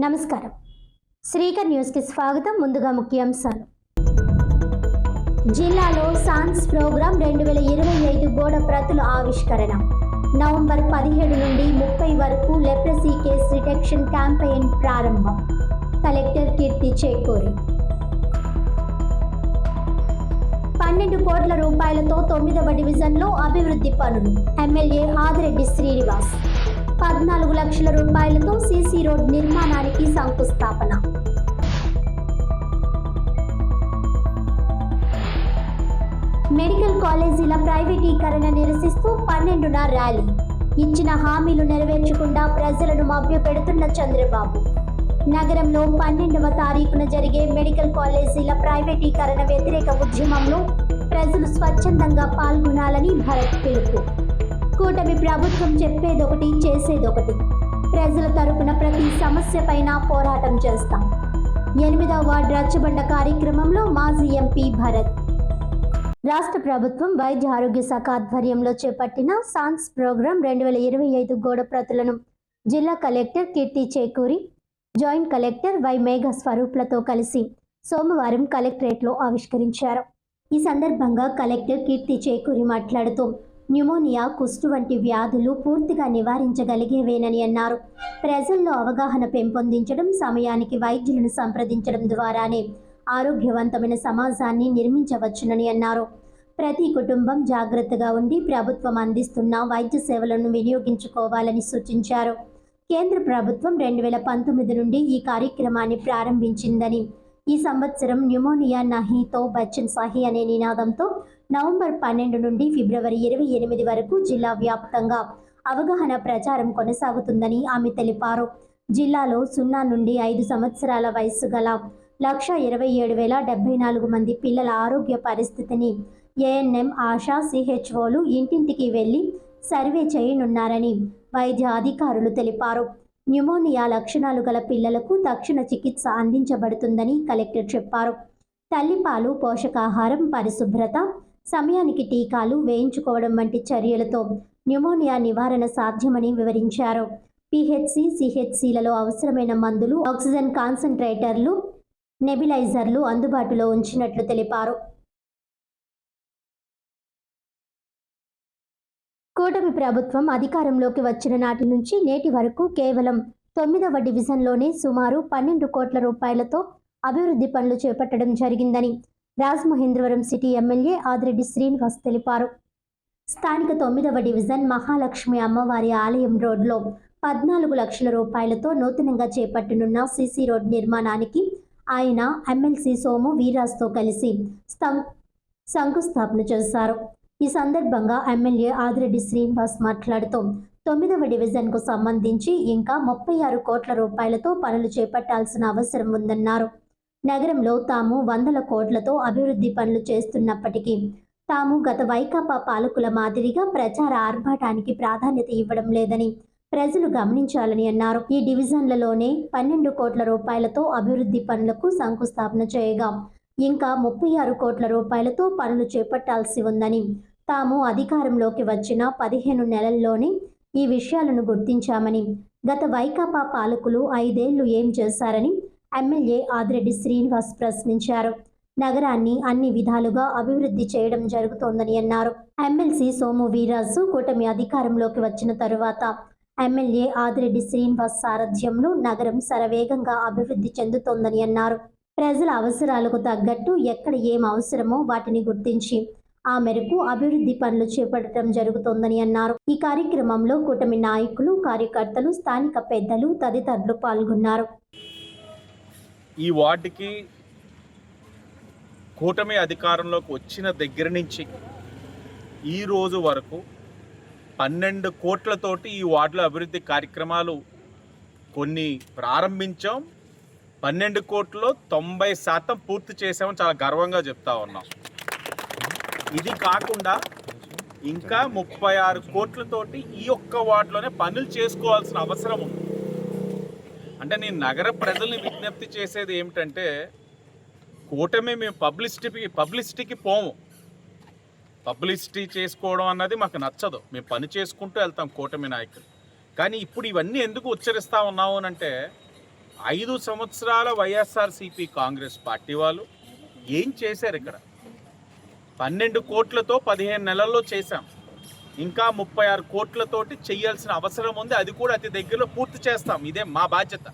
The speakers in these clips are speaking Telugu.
నమస్కారం. శ్రీకర్ న్యూస్కి స్వాగతం. ముందుగా ముఖ్యాంశాలు. జిల్లాలో సాన్స్ ప్రోగ్రాం 2025 గోడ ప్రతుల ఆవిష్కరణ. నవంబర్ 17 నుండి 30 వరకు లెప్రసీ కేస్ డిటెక్షన్ క్యాంపెయిన్ ప్రారంభం. కలెక్టర్ కీర్తి చేకూరి. 12 కోట్ల రూపాయలతో 9వ డివిజన్లో అభివృద్ధి పనులు. ఎమ్మెల్యే ఆదిరెడ్డి శ్రీనివాస్. 14 లక్షల రూపాయలతో సీసీ రోడ్ నిర్మాణానికి శంకుస్థాపన. మెడికల్ కాలేజీల ప్రైవేటీకరణ నిరసిస్తూ 12న ర్యాలీ. ఇచ్చిన హామీలు నెరవేర్చకుండా ప్రజలను మభ్యపెడుతున్న చంద్రబాబు. నగరంలో 12వ తారీఖున జరిగే మెడికల్ కాలేజీల ప్రైవేటీకరణ వ్యతిరేక ఉద్యమంలో ప్రజలు స్వచ్ఛందంగా పాల్గొనాలని భరత్ పిలుపు. కూటమి ప్రభుత్వం చెప్పేదొకటి చేసేదొకటి. ప్రజల తరపున ప్రతి సమస్యపైన పోరాటం చేస్తాం. 8వ వార్డు రచ్చబండ కార్యక్రమంలో మాజీ ఎంపీ భరత్. రాష్ట్ర ప్రభుత్వం వైద్య ఆరోగ్య శాఖ ఆధ్వర్యంలో చేపట్టిన సాన్స్ ప్రోగ్రాం 2025 గోడ ప్రతులను జిల్లా కలెక్టర్ కీర్తి చేకూరి, జాయింట్ కలెక్టర్ వై మేఘ స్వరూప్లతో కలిసి సోమవారం కలెక్టరేట్లో ఆవిష్కరించారు. ఈ సందర్భంగా కలెక్టర్ కీర్తి చేకూరి మాట్లాడుతూ న్యూమోనియా, కుష్టు వంటి వ్యాధులు పూర్తిగా నివారించగలిగేవేనని అన్నారు. ప్రజల్లో అవగాహన పెంపొందించడం, సమయానికి వైద్యులను సంప్రదించడం ద్వారానే ఆరోగ్యవంతమైన సమాజాన్ని నిర్మించవచ్చునని అన్నారు. ప్రతి కుటుంబం జాగ్రత్తగా ఉండి ప్రభుత్వం అందిస్తున్న వైద్య సేవలను వినియోగించుకోవాలని సూచించారు. కేంద్ర ప్రభుత్వం 2019 నుండి ఈ కార్యక్రమాన్ని ప్రారంభించిందని, ఈ సంవత్సరం న్యూమోనియా నహీతో బచ్చన్ సహీ అనే నినాదంతో నవంబర్ 12 నుండి ఫిబ్రవరి 28 వరకు జిల్లా వ్యాప్తంగా అవగాహన ప్రచారం కొనసాగుతుందని ఆమె తెలిపారు. జిల్లాలో 0 నుండి 5 సంవత్సరాల వయసు గల 127,074 మంది పిల్లల ఆరోగ్య పరిస్థితిని ఏఎన్ఎం, ఆశా, సిహెచ్ఓలు ఇంటింటికి వెళ్లి సర్వే చేయనున్నారని వైద్య అధికారులు తెలిపారు. న్యూమోనియా లక్షణాలు గల పిల్లలకు తక్షణ చికిత్స అందించబడుతుందని కలెక్టర్ చెప్పారు. తల్లిపాలు, పోషకాహారం, పరిశుభ్రత, సమయానికి టీకాలు వేయించుకోవడం వంటి చర్యలతో న్యూమోనియా నివారణ సాధ్యమని వివరించారు. పిహెచ్సి, సిహెచ్సిలలో అవసరమైన మందులు, ఆక్సిజన్ కాన్సంట్రేటర్లు, నెబిలైజర్లు అందుబాటులో ఉంచినట్లు తెలిపారు. కూటమి ప్రభుత్వం అధికారంలోకి వచ్చిన నాటి నుంచి నేటి వరకు కేవలం 9వ డివిజన్లోనే సుమారు 12 కోట్ల రూపాయలతో అభివృద్ధి పనులు చేపట్టడం జరిగిందని రాజమహేంద్రవరం సిటీ ఎమ్మెల్యే ఆదిరెడ్డి శ్రీనివాస్ తెలిపారు. స్థానిక 9వ డివిజన్ మహాలక్ష్మి అమ్మవారి ఆలయం రోడ్లో 14 లక్షల రూపాయలతో నూతనంగా చేపట్టనున్న సీసీ రోడ్ నిర్మాణానికి ఆయన ఎమ్మెల్సీ సోము వీర్రాజుతో కలిసి శంకుస్థాపన చేశారు. ఈ సందర్భంగా ఎమ్మెల్యే ఆదిరెడ్డి శ్రీనివాస్ మాట్లాడుతూ 9వ డివిజన్కు సంబంధించి ఇంకా 36 కోట్ల రూపాయలతో పనులు చేపట్టాల్సిన అవసరం ఉందన్నారు. నగరంలో తాము 100 కోట్లతో అభివృద్ధి పనులు చేస్తున్నప్పటికీ తాము గత వైకాపా పాలకుల మాదిరిగా ప్రచార ఆర్భాటానికి ప్రాధాన్యత ఇవ్వడం లేదని ప్రజలు గమనించాలని అన్నారు. ఈ డివిజన్లలోనే 12 కోట్ల రూపాయలతో అభివృద్ధి పనులకు శంకుస్థాపన చేయగా ఇంకా 36 కోట్ల రూపాయలతో పనులు చేపట్టాల్సి ఉందని, తాము అధికారంలోకి వచ్చిన 15 నెలల్లోనే ఈ విషయాలను గుర్తించామని, గత వైకాపా పాలకులు 5 ఏళ్లు ఏం చేశారని ఎమ్మెల్యే ఆదిరెడ్డి శ్రీనివాస్ ప్రశ్నించారు. నగరాన్ని అన్ని విధాలుగా అభివృద్ధి చేయడం జరుగుతోందని అన్నారు. ఎమ్మెల్సీ సోము వీర్రాజు కూటమి అధికారంలోకి వచ్చిన తరువాత ఎమ్మెల్యే ఆదిరెడ్డి శ్రీనివాస్ సారథ్యంలో నగరం శరవేగంగా అభివృద్ధి చెందుతోందని అన్నారు. ప్రజల అవసరాలకు తగ్గట్టు ఎక్కడ ఏం అవసరమో వాటిని గుర్తించి ఆ మేరకు అభివృద్ధి పనులు చేపట్టడం జరుగుతోందని అన్నారు. ఈ కార్యక్రమంలో కూటమి నాయకులు, కార్యకర్తలు, స్థానిక పెద్దలు తదితరులు పాల్గొన్నారు. ఈ వార్డుకి కూటమి అధికారంలోకి వచ్చిన దగ్గర నుంచి ఈ రోజు వరకు 12 కోట్లతోటి ఈ వార్డులో అభివృద్ధి కార్యక్రమాలు కొన్ని ప్రారంభించాం. 12 కోట్లలో 90% పూర్తి చేసామని చాలా గర్వంగా చెప్తా ఉన్నాం. ఇది కాకుండా ఇంకా 36 కోట్లతోటి ఈ ఒక్క వార్డులోనే పనులు చేసుకోవాల్సిన అవసరం ఉంది. అంటే నేను నగర ప్రజల్ని విజ్ఞప్తి చేసేది ఏమిటంటే, కూటమి మేము పబ్లిసిటీకి పోము. పబ్లిసిటీ చేసుకోవడం అన్నది మాకు నచ్చదు. మేము పని చేసుకుంటూ వెళ్తాం కూటమి నాయకులు. కానీ ఇప్పుడు ఇవన్నీ ఎందుకు ఉచ్చరిస్తూ ఉన్నాము అంటే, 5 సంవత్సరాల వైఎస్ఆర్సీపీ కాంగ్రెస్ పార్టీ వాళ్ళు ఏం చేశారు? ఇక్కడ 12 కోట్లతో 15 నెలల్లో చేశాం. ఇంకా 36 కోట్లతోటి చేయాల్సిన అవసరం ఉంది. అది కూడా అతి దగ్గరలో పూర్తి చేస్తాం. ఇదే మా బాధ్యత.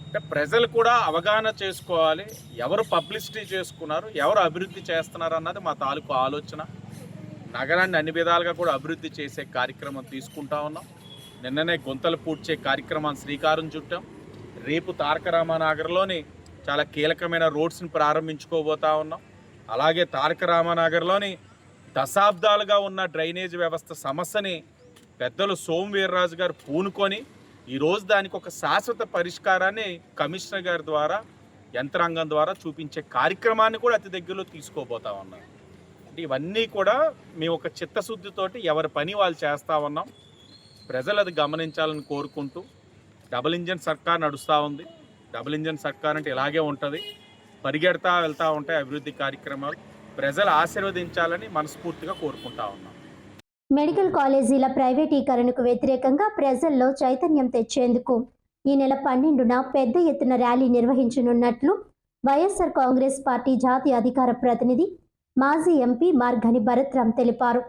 అంటే ప్రజలు కూడా అవగాహన చేసుకోవాలి. ఎవరు పబ్లిసిటీ చేసుకున్నారు, ఎవరు అభివృద్ధి చేస్తున్నారు అన్నది మా తాలూకు ఆలోచన. నగరాన్ని అన్ని విధాలుగా కూడా అభివృద్ధి చేసే కార్యక్రమం తీసుకుంటా ఉన్నాం. నిన్ననే గుంతలు పూడ్చే కార్యక్రమాన్ని శ్రీకారం చుట్టాం. రేపు తారక రామానగర్లోని చాలా కీలకమైన రోడ్స్ని ప్రారంభించుకోబోతా ఉన్నాం. అలాగే తారక రామానగర్లోని దశాబ్దాలుగా ఉన్న డ్రైనేజ్ వ్యవస్థ సమస్యని పెద్దలు సోము వీర్రాజు గారు పూనుకొని ఈరోజు దానికి ఒక శాశ్వత పరిష్కారాన్ని కమిషనర్ గారి ద్వారా, యంత్రాంగం ద్వారా చూపించే కార్యక్రమాన్ని కూడా అతి దగ్గరలో తీసుకోబోతా ఉన్నాం. అంటే ఇవన్నీ కూడా మేము ఒక చిత్తశుద్ధితోటి ఎవరి పని వాళ్ళు చేస్తూ ఉన్నాం. ప్రజలు అది గమనించాలని కోరుకుంటూ, డబుల్ ఇంజన్ సర్కార్ నడుస్తూ ఉంది. డబుల్ ఇంజన్ సర్కార్ అంటే ఇలాగే ఉంటుంది, పరిగెడతా వెళ్తూ ఉంటాయి అభివృద్ధి కార్యక్రమాలు. ప్రజలు ఆశీర్వదించాలని మనస్ఫూర్తిగా కోరుకుంటా ఉన్నాం. మెడికల్ కాలేజీల ప్రైవేటీకరణకు వ్యతిరేకంగా ప్రజల్లో చైతన్యం తెచ్చేందుకు ఈ నెల 12న పెద్ద ఎత్తున ర్యాలీ నిర్వహించనున్నట్లు వైఎస్ఆర్ కాంగ్రెస్ పార్టీ జాతీయ అధికార ప్రతినిధి మాజీ ఎంపీ మార్గని భరత్రామ్ తెలిపారు.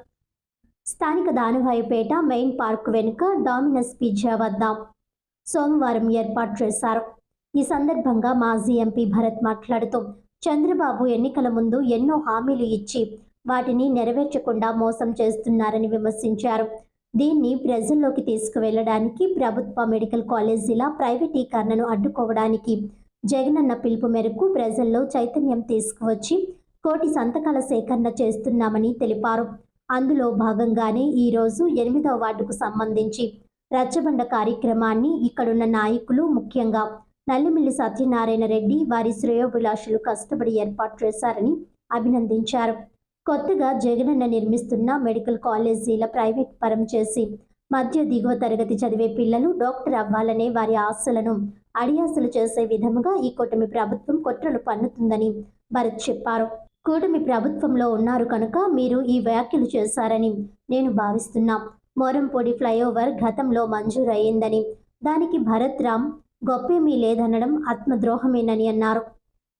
స్థానిక దానువాయిపేట మెయిన్ పార్క్ వెనుక డామినస్ పిజ్జా వద్ద సోమవారం ఏర్పాటు చేశారు. ఈ సందర్భంగా మాజీ ఎంపీ భరత్ మాట్లాడుతూ, చంద్రబాబు ఎన్నికల ముందు ఎన్నో హామీలు ఇచ్చి వాటిని నెరవేర్చకుండా మోసం చేస్తున్నారని విమర్శించారు. దీన్ని ప్రజల్లోకి తీసుకువెళ్లడానికి ప్రభుత్వ మెడికల్ కాలేజీల ప్రైవేటీకరణను అడ్డుకోవడానికి జగనన్న పిలుపు మేరకు ప్రజల్లో చైతన్యం తీసుకువచ్చి 1 కోటి సంతకాల సేకరణ చేస్తున్నామని తెలిపారు. అందులో భాగంగానే ఈరోజు 8వ వార్డుకు సంబంధించి రచ్చబండ కార్యక్రమాన్ని ఇక్కడున్న నాయకులు, ముఖ్యంగా నల్లిమిల్లి సత్యనారాయణ రెడ్డి, వారి శ్రేయోభిలాషులు కష్టపడి ఏర్పాటు చేశారని అభినందించారు. కొత్తగా జగనన్న నిర్మిస్తున్న మెడికల్ కాలేజీల ప్రైవేట్ పరం చేసి మధ్య దిగువ తరగతి చదివే పిల్లలు డాక్టర్ అవ్వాలనే వారి ఆశలను అడియాసలు చేసే విధముగా ఈ కూటమి ప్రభుత్వం కుట్రలు పన్నుతుందని భరత్ చెప్పారు. కూటమి ప్రభుత్వంలో ఉన్నారు కనుక మీరు ఈ వ్యాఖ్యలు చేశారని నేను భావిస్తున్నా. మోరంపూడి ఫ్లైఓవర్ గతంలో మంజూరయ్యిందని, దానికి భరత్ రామ్ గొప్పేమీ లేదనడం ఆత్మద్రోహమేనని అన్నారు.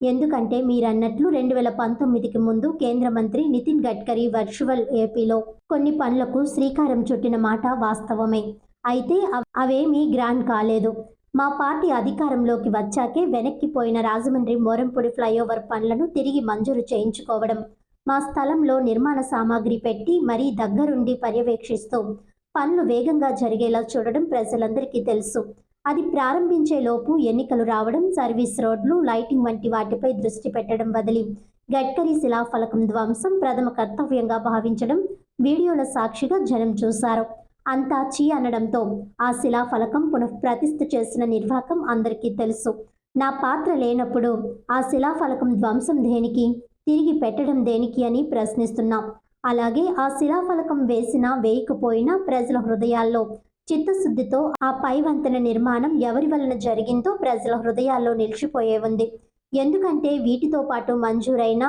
ఎందుకంటే మీరన్నట్లు 2019కి ముందు కేంద్ర మంత్రి నితిన్ గడ్కరీ వర్చువల్ ఏపీలో కొన్ని పనులకు శ్రీకారం చుట్టిన మాట వాస్తవమే. అయితే అవేమీ గ్రాండ్ కాలేదు. మా పార్టీ అధికారంలోకి వచ్చాకే వెనక్కిపోయిన రాజమండ్రి మోరంపూడి ఫ్లైఓవర్ పనులను తిరిగి మంజూరు చేయించుకోవడం, మా స్థలంలో నిర్మాణ సామాగ్రి పెట్టి మరీ దగ్గరుండి పర్యవేక్షిస్తూ పనులు వేగంగా జరిగేలా చూడడం ప్రజలందరికీ తెలుసు. అది ప్రారంభించే లోపు ఎన్నికలు రావడం, సర్వీస్ రోడ్లు, లైటింగ్ వంటి వాటిపై దృష్టి పెట్టడం వదిలి గడ్కరీ శిలాఫలకం ధ్వంసం ప్రథమ కర్తవ్యంగా భావించడం వీడియోల సాక్షిగా జనం చూశారు. అంతా చీ అనడంతో ఆ శిలాఫలకం పునఃప్రతిష్ఠ చేసిన నిర్వాకం అందరికీ తెలుసు. నా పాత్ర లేనప్పుడు ఆ శిలాఫలకం ధ్వంసం దేనికి, తిరిగి పెట్టడం దేనికి అని ప్రశ్నిస్తున్నాం. అలాగే ఆ శిలాఫలకం వేసినా వేయకపోయినా ప్రజల హృదయాల్లో చిత్తశుద్ధితో ఆ పై వంతెన నిర్మాణం ఎవరి వలన జరిగిందో ప్రజల హృదయాల్లో నిలిచిపోయే ఉంది. ఎందుకంటే వీటితో పాటు మంజూరైన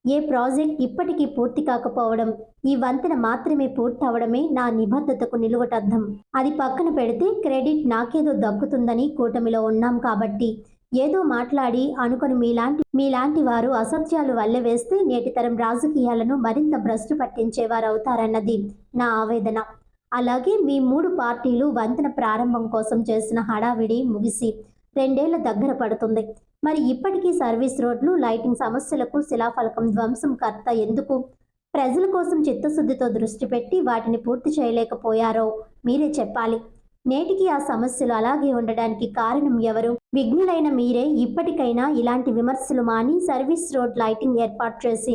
ఏ ప్రాజెక్ట్ ఇప్పటికీ పూర్తి కాకపోవడం, ఈ వంతెన మాత్రమే పూర్తవడమే నా నిబద్ధతకు నిలువటద్దం. అది పక్కన పెడితే క్రెడిట్ నాకేదో దక్కుతుందని కూటమిలో ఉన్నాం కాబట్టి ఏదో మాట్లాడి అనుకొని మీలాంటి వారు అసత్యాలు వల్లెవేస్తే నేటితరం రాజకీయాలను మరింత భ్రష్టు పట్టించేవారు అవుతారన్నది నా ఆవేదన. అలాగే మీ 3 పార్టీలు వంతెన ప్రారంభం కోసం చేసిన హడావిడి ముగిసి 2 ఏళ్ల దగ్గర పడుతుంది. మరి ఇప్పటికీ సర్వీస్ రోడ్లు, లైటింగ్ సమస్యలకు శిలాఫలకం ధ్వంసం కర్త ఎందుకు? ప్రజల కోసం చిత్తశుద్ధితో దృష్టి పెట్టి వాటిని పూర్తి చేయలేకపోయారో మీరే చెప్పాలి. నేటికి ఆ సమస్యలు అలాగే ఉండడానికి కారణం ఎవరు? విఘ్నులైన మీరే. ఇప్పటికైనా ఇలాంటి విమర్శలు మాని సర్వీస్ రోడ్ లైటింగ్ ఏర్పాటు చేసి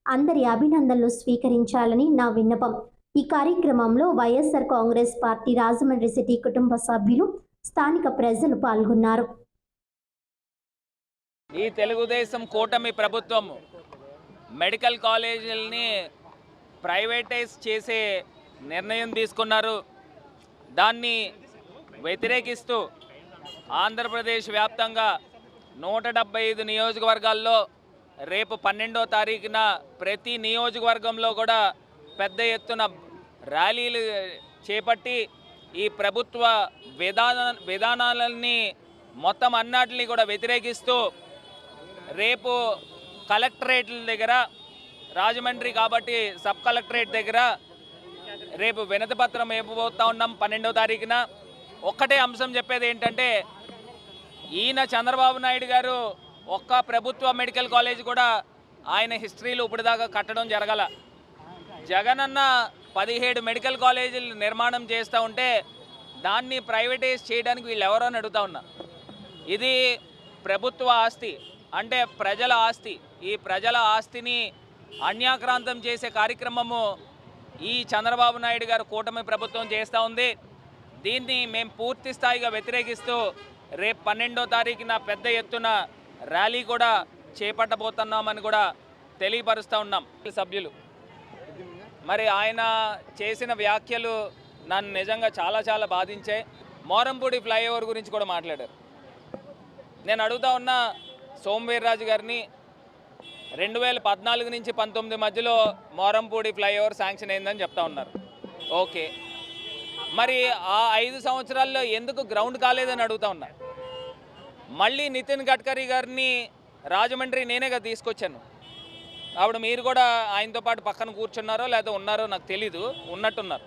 అందరి అభినందనలు స్వీకరించాలని నా విన్నపం. ఈ కార్యక్రమంలో వైఎస్ఆర్ కాంగ్రెస్ పార్టీ రాజమండ్రి సిటీ కుటుంబ సభ్యులు, స్థానిక ప్రజలు పాల్గొన్నారు. ఈ తెలుగుదేశం కూటమి ప్రభుత్వం మెడికల్ కాలేజీలని ప్రైవేటైజ్ చేసే నిర్ణయం తీసుకున్నారు. దాన్ని వ్యతిరేకిస్తూ ఆంధ్రప్రదేశ్ వ్యాప్తంగా 175 నియోజకవర్గాల్లో రేపు 12వ తారీఖున ప్రతి నియోజకవర్గంలో కూడా పెద్ద ఎత్తున ర్యాలీలు చేపట్టి ఈ ప్రభుత్వ విధానాలని మొత్తం అన్నిటిని కూడా వ్యతిరేకిస్తూ రేపు కలెక్టరేట్ల దగ్గర, రాజమండ్రి కాబట్టి సబ్ కలెక్టరేట్ దగ్గర రేపు వినతిపత్రం ఇవ్వబోతా ఉన్నాం 12వ తారీఖున. ఒక్కటే అంశం చెప్పేది ఏంటంటే, ఈయన చంద్రబాబు నాయుడు గారు ఒక్క ప్రభుత్వ మెడికల్ కాలేజ్ కూడా ఆయన హిస్టరీలో ఇప్పటిదాకా కట్టడం జరగల. జగనన్న 17 మెడికల్ కాలేజీలు నిర్మాణం చేస్తూ ఉంటే దాన్ని ప్రైవేటైజ్ చేయడానికి వీళ్ళు ఎవరో అని అడుగుతా ఉన్నా. ఇది ప్రభుత్వ ఆస్తి, అంటే ప్రజల ఆస్తి. ఈ ప్రజల ఆస్తిని అన్యాక్రాంతం చేసే కార్యక్రమము ఈ చంద్రబాబు నాయుడు గారు కూటమి ప్రభుత్వం చేస్తూ ఉంది. దీన్ని మేము పూర్తి స్థాయిగా వ్యతిరేకిస్తూ రేపు 12వ తారీఖున పెద్ద ఎత్తున ర్యాలీ కూడా చేపట్టబోతున్నామని కూడా తెలియపరుస్తూ ఉన్నాం. సభ్యులు మరి ఆయన చేసిన వ్యాఖ్యలు నన్ను నిజంగా చాలా బాధించాయి. మోరంపూడి ఫ్లైఓవర్ గురించి కూడా మాట్లాడారు. నేను అడుగుతా ఉన్నా సోమవీర్రాజు గారిని, 2014 నుంచి 19 మధ్యలో మోరంపూడి ఫ్లైఓవర్ శాంక్షన్ అయిందని చెప్తా ఉన్నారు. ఓకే, మరి ఆ 5 సంవత్సరాల్లో ఎందుకు గ్రౌండ్ కాలేదని అడుగుతా ఉన్నా. మళ్ళీ నితిన్ గడ్కరీ గారిని రాజమండ్రి నేనేగా తీసుకొచ్చాను. అప్పుడు మీరు కూడా ఆయనతో పాటు పక్కన కూర్చున్నారో లేదా ఉన్నారో నాకు తెలీదు, ఉన్నట్టున్నారు.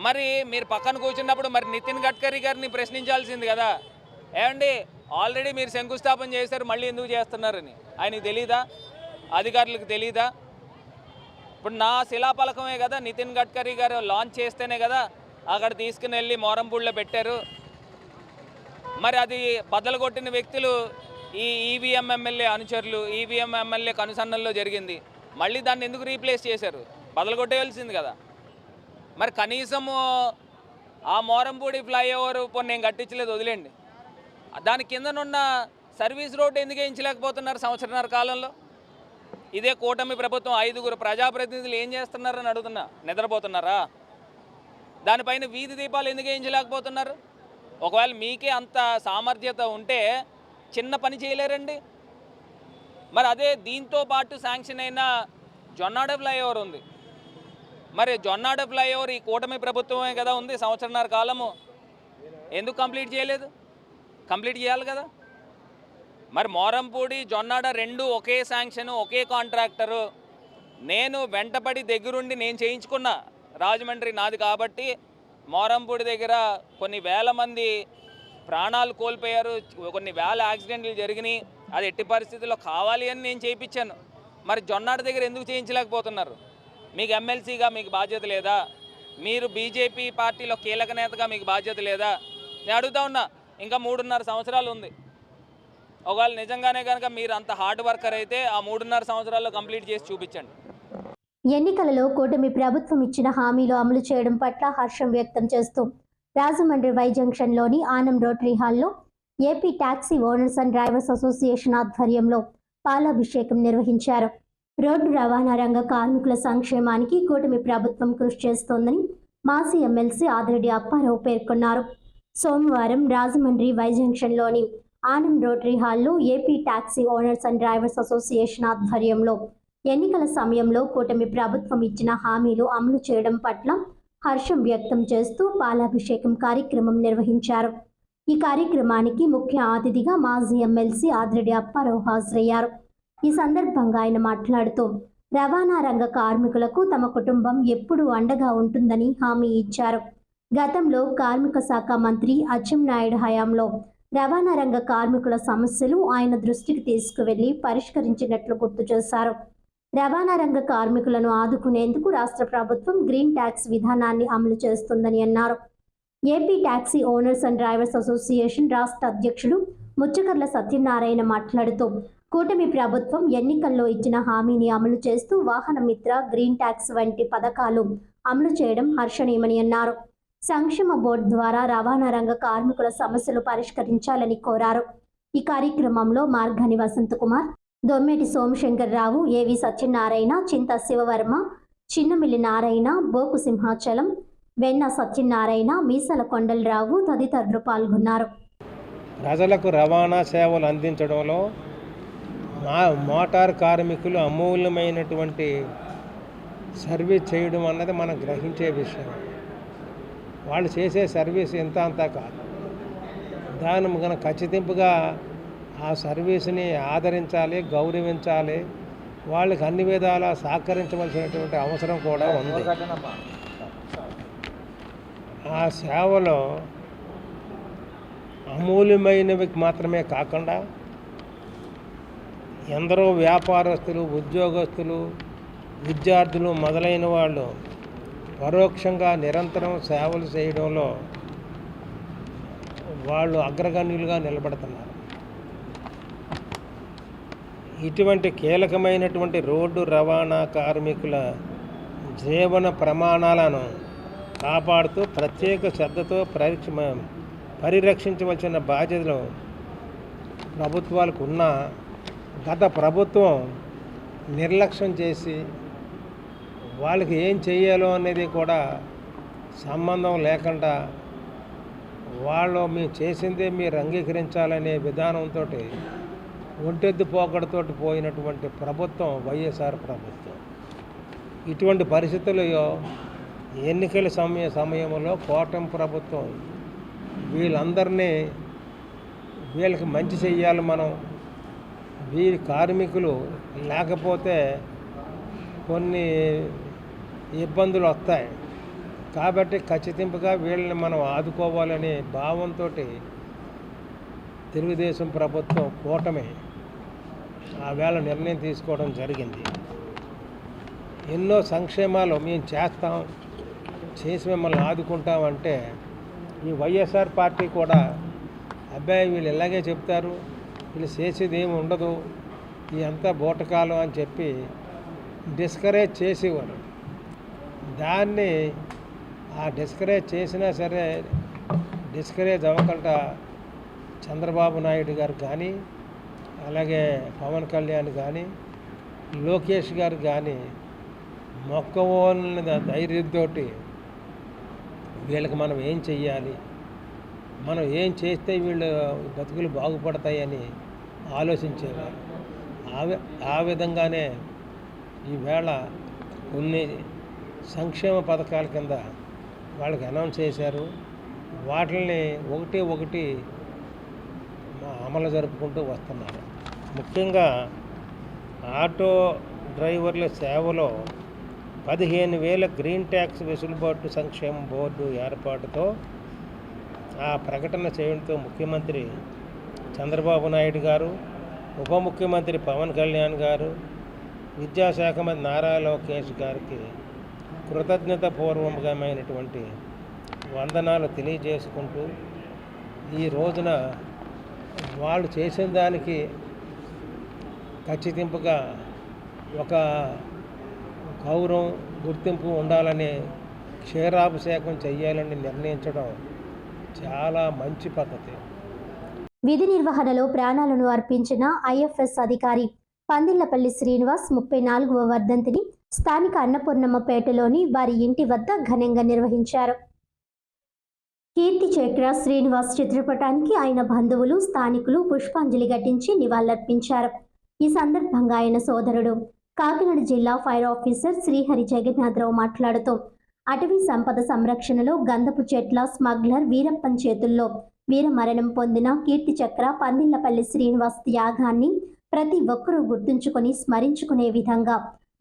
మరి మీరు పక్కన కూర్చున్నప్పుడు మరి నితిన్ గడ్కరీ గారిని ప్రశ్నించాల్సింది కదా, ఏమండి ఆల్రెడీ మీరు శంకుస్థాపన చేశారు మళ్ళీ ఎందుకు చేస్తున్నారని. ఆయనకు తెలీదా? అధికారులకు తెలీదా? ఇప్పుడు నా శిలాపలకమే కదా నితిన్ గడ్కరీ గారు లాంచ్ చేస్తేనే కదా అక్కడ తీసుకుని వెళ్ళి మోరంపూడిలో పెట్టారు. మరి అది బద్దలు కొట్టిన వ్యక్తులు ఈ ఈవీఎం ఎమ్మెల్యే అనుచరులు, ఈవీఎం ఎమ్మెల్యే కనుసన్నల్లో జరిగింది. మళ్ళీ దాన్ని ఎందుకు రీప్లేస్ చేశారు? బద్దలు కొట్టేయాల్సింది కదా. మరి కనీసము ఆ మోరంపూడి ఫ్లైఓవర్ పోనీ నేను కట్టించలేదు వదిలేండి, దాని కిందనున్న సర్వీస్ రోడ్డు ఎందుకు వేయించలేకపోతున్నారు సంవత్సరన్నర కాలంలో? ఇదే కూటమి ప్రభుత్వం 5 ప్రజాప్రతినిధులు ఏం చేస్తున్నారని అడుగుతున్నా. నిద్రపోతున్నారా? దానిపైన వీధి దీపాలు ఎందుకు వేయించలేకపోతున్నారు? ఒకవేళ మీకే అంత సామర్థ్యత ఉంటే చిన్న పని చేయలేరండి. మరి అదే దీంతో పాటు శాంక్షన్ అయిన జొన్నాడ ఫ్లైఓవర్ ఉంది. మరి జొన్నాడ ఫ్లైఓవర్ ఈ కూటమి ప్రభుత్వమే కదా ఉంది సంవత్సరన్నర కాలము, ఎందుకు కంప్లీట్ చేయలేదు? కంప్లీట్ చేయాలి కదా. మరి మోరంపూడి జొన్నాడ 2 ఒకే శాంక్షన్, ఒకే కాంట్రాక్టరు. నేను వెంటపడి దగ్గరుండి నేను చేయించుకున్నా. రాజమండ్రి నాది కాబట్టి మోరంపూడి దగ్గర కొన్ని వేల మంది ప్రాణాలు కోల్పోయారు, కొన్ని వేల యాక్సిడెంట్లు జరిగినాయి. అది ఎట్టి పరిస్థితుల్లో కావాలి అని నేను చేయించాను. మరి జొన్నాడ దగ్గర ఎందుకు చేయించలేకపోతున్నారు? మీకు ఎమ్మెల్సీగా మీకు బాధ్యత లేదా? మీరు బీజేపీ పార్టీలో కీలక నేతగా మీకు బాధ్యత లేదా? నేను అడుగుతా ఉన్నా. ఇంకా 3.5 సంవత్సరాలు ఉంది. ఒకవేళ నిజంగానే కనుక మీరు అంత హార్డ్ వర్కర్ అయితే ఆ 3.5 సంవత్సరాల్లో కంప్లీట్ చేసి చూపించండి. ఎన్నికలలో కూటమి ప్రభుత్వం ఇచ్చిన హామీలు అమలు చేయడం పట్ల హర్షం వ్యక్తం చేస్తూ రాజమండ్రి వై జంక్షన్లోని ఆనం రోటరీ హాల్లో AP taxi owners and drivers association ఆధ్వర్యంలో పాలాభిషేకం నిర్వహించారు. రోడ్డు రవాణా రంగ కార్మికుల సంక్షేమానికి కూటమి ప్రభుత్వం కృషి చేస్తోందని మాజీ ఎమ్మెల్సీ ఆదిరెడ్డి అప్పారావు పేర్కొన్నారు. సోమవారం రాజమండ్రి వై జంక్షన్లోని ఆనం రోటరీ హాల్లో AP taxi owners and drivers association ఆధ్వర్యంలో ఎన్నికల సమయంలో కూటమి ప్రభుత్వం ఇచ్చిన హామీలు అమలు చేయడం పట్ల హర్షం వ్యక్తం చేస్తూ పాలాభిషేకం కార్యక్రమం నిర్వహించారు. ఈ కార్యక్రమానికి ముఖ్య అతిథిగా మాజీ ఎమ్మెల్సీ ఆదిరెడ్డి అప్పారావు హాజరయ్యారు. ఈ సందర్భంగా ఆయన మాట్లాడుతూ రవాణా రంగ కార్మికులకు తమ కుటుంబం ఎప్పుడూ అండగా ఉంటుందని హామీ ఇచ్చారు. గతంలో కార్మిక శాఖ మంత్రి అచ్చెన్నాయుడు హయాంలో రవాణా రంగ కార్మికుల సమస్యలు ఆయన దృష్టికి తీసుకువెళ్లి పరిష్కరించినట్లు గుర్తు చేశారు. రవాణా రంగ కార్మికులను ఆదుకునేందుకు రాష్ట్ర ప్రభుత్వం గ్రీన్ ట్యాక్స్ విధానాన్ని అమలు చేస్తుందని అన్నారు. AP taxi owners and drivers association రాష్ట్ర అధ్యక్షుడు ముచ్చకర్ల సత్యనారాయణ మాట్లాడుతూ కూటమి ప్రభుత్వం ఎన్నికల్లో ఇచ్చిన హామీని అమలు చేస్తూ వాహన మిత్ర, గ్రీన్ ట్యాక్స్ వంటి పథకాలు అమలు చేయడం హర్షణీయమని అన్నారు. సంక్షేమ బోర్డు ద్వారా రవాణా రంగ కార్మికుల సమస్యలు పరిష్కరించాలని కోరారు. ఈ కార్యక్రమంలో మార్గాని వసంతకుమార్, దొమ్మేటి సోమశంకర్రావు, ఏవి సత్యనారాయణ, చింత శివవర్మ, చిన్నమిల్లి నారాయణ, బోకు సింహాచలం, వెన్న సత్యనారాయణ, మీసల కొండలరావు తదితరులు పాల్గొన్నారు. ప్రజలకు రవాణా సేవలు అందించడంలో మోటార్ కార్మికులు అమూల్యమైనటువంటి సర్వీస్ చేయడం అన్నది మనం గ్రహించే విషయం. వాళ్ళు చేసే సర్వీస్ ఇంత అంతా కాదు. దాన్ని మనం ఖచ్చితంగా ఆ సర్వీస్ని ఆదరించాలి, గౌరవించాలి, వాళ్ళకి అన్ని విధాలా సహకరించవలసినటువంటి అవసరం కూడా ఉంది. ఆ సేవలో అమూల్యమైనవి మాత్రమే కాకుండా ఎందరో వ్యాపారస్తులు, ఉద్యోగస్తులు, విద్యార్థులు మొదలైన వాళ్ళు పరోక్షంగా నిరంతరం సేవలు చేయడంలో వాళ్ళు అగ్రగణ్యులుగా నిలబడుతున్నారు. ఇటువంటి కీలకమైనటువంటి రోడ్డు రవాణా కార్మికుల జీవన ప్రమాణాలను కాపాడుతూ ప్రత్యేక శ్రద్ధతో పరిరక్షించవలసిన బాధ్యతలు ప్రభుత్వాలకు ఉన్న గత ప్రభుత్వం నిర్లక్ష్యం చేసి వాళ్ళకి ఏం చేయాలో అనేది కూడా సంబంధం లేకుండా వాళ్ళు మేము చేసిందే మీరు అంగీకరించాలనే విధానంతో ఒంటెద్దు పోకడతో పోయినటువంటి ప్రభుత్వం వైఎస్ఆర్ ప్రభుత్వం. ఇటువంటి పరిస్థితుల్లో ఎన్నికల సమయంలో కూటమి ప్రభుత్వం వీళ్ళందరినీ వీళ్ళకి మంచి చెయ్యాలి, మనం వీరి కార్మికులు లేకపోతే కొన్ని ఇబ్బందులు వస్తాయి కాబట్టి ఖచ్చితంగా వీళ్ళని మనం ఆదుకోవాలనే భావంతో తెలుగుదేశం ప్రభుత్వం కూటమి ఆ వేళ నిర్ణయం తీసుకోవడం జరిగింది. ఎన్నో సంక్షేమాలు మేము చేస్తాం, చేసి మిమ్మల్ని ఆదుకుంటామంటే ఈ వైఎస్ఆర్ పార్టీ కూడా అబ్బాయి వీళ్ళు ఇలాగే చెప్తారు, వీళ్ళు చేసేది ఏమి ఉండదు, ఇదంతా బూటకాలం అని చెప్పి డిస్కరేజ్ చేసేవారు. దాన్ని ఆ డిస్కరేజ్ చేసినా సరే డిస్కరేజ్ అవ్వకుండా చంద్రబాబు నాయుడు గారు కానీ, అలాగే పవన్ కళ్యాణ్ కానీ, లోకేష్ గారు కానీ మొక్కవోని ధైర్యంతో వీళ్ళకి మనం ఏం చెయ్యాలి, మనం ఏం చేస్తే వీళ్ళు బతుకులు బాగుపడతాయని ఆలోచించేవారు. ఆ విధంగానే ఈవేళ కొన్ని సంక్షేమ పథకాల కింద వాళ్ళకి అనౌన్స్ చేశారు. వాటిని ఒకటి అమలు జరుపుకుంటూ వస్తున్నారు. ముఖ్యంగా ఆటో డ్రైవర్ల సేవలో 15,000 గ్రీన్ ట్యాక్స్ వెసులుబాటు సంక్షేమ బోర్డు ఏర్పాటుతో ఆ ప్రకటన చేయడంతో ముఖ్యమంత్రి చంద్రబాబు నాయుడు గారు, ఉప ముఖ్యమంత్రి పవన్ కళ్యాణ్ గారు, విద్యాశాఖ మంత్రి నారా లోకేష్ గారికి కృతజ్ఞతాపూర్వకమైనటువంటి వందనాలు తెలియజేసుకుంటూ ఈ రోజున వాళ్ళు చేసిన దానికి ఖచ్చితంగా ఒక గౌరవం, గుర్తింపు ఉండాలని క్షీరాభిషేకం చేయాలని నిర్ణయించడం చాలా మంచి పద్ధతి. విధి నిర్వహణలో ప్రాణాలను అర్పించిన ఐఎఫ్ఎస్ అధికారి పందిళ్లపల్లి శ్రీనివాస్ 34వ వర్ధంతిని స్థానిక అన్నపూర్ణమ్మపేటలోని వారి ఇంటి వద్ద ఘనంగా నిర్వహించారు. కీర్తి చక్ర శ్రీనివాస్ చిత్రపటానికి ఆయన బంధువులు, స్థానికులు పుష్పాంజలి ఘటించి నివాళులర్పించారు. ఈ సందర్భంగా ఆయన సోదరుడు కాకినాడ జిల్లా ఫైర్ ఆఫీసర్ శ్రీహరి జగన్నాథరావు మాట్లాడుతూ అటవీ సంపద సంరక్షణలో గంధపు చెట్ల స్మగ్లర్ వీరప్పన్ చేతుల్లో వీరమరణం పొందిన కీర్తి చక్ర పందిళ్లపల్లి శ్రీనివాస్ త్యాగాన్ని ప్రతి ఒక్కరూ గుర్తుంచుకొని స్మరించుకునే విధంగా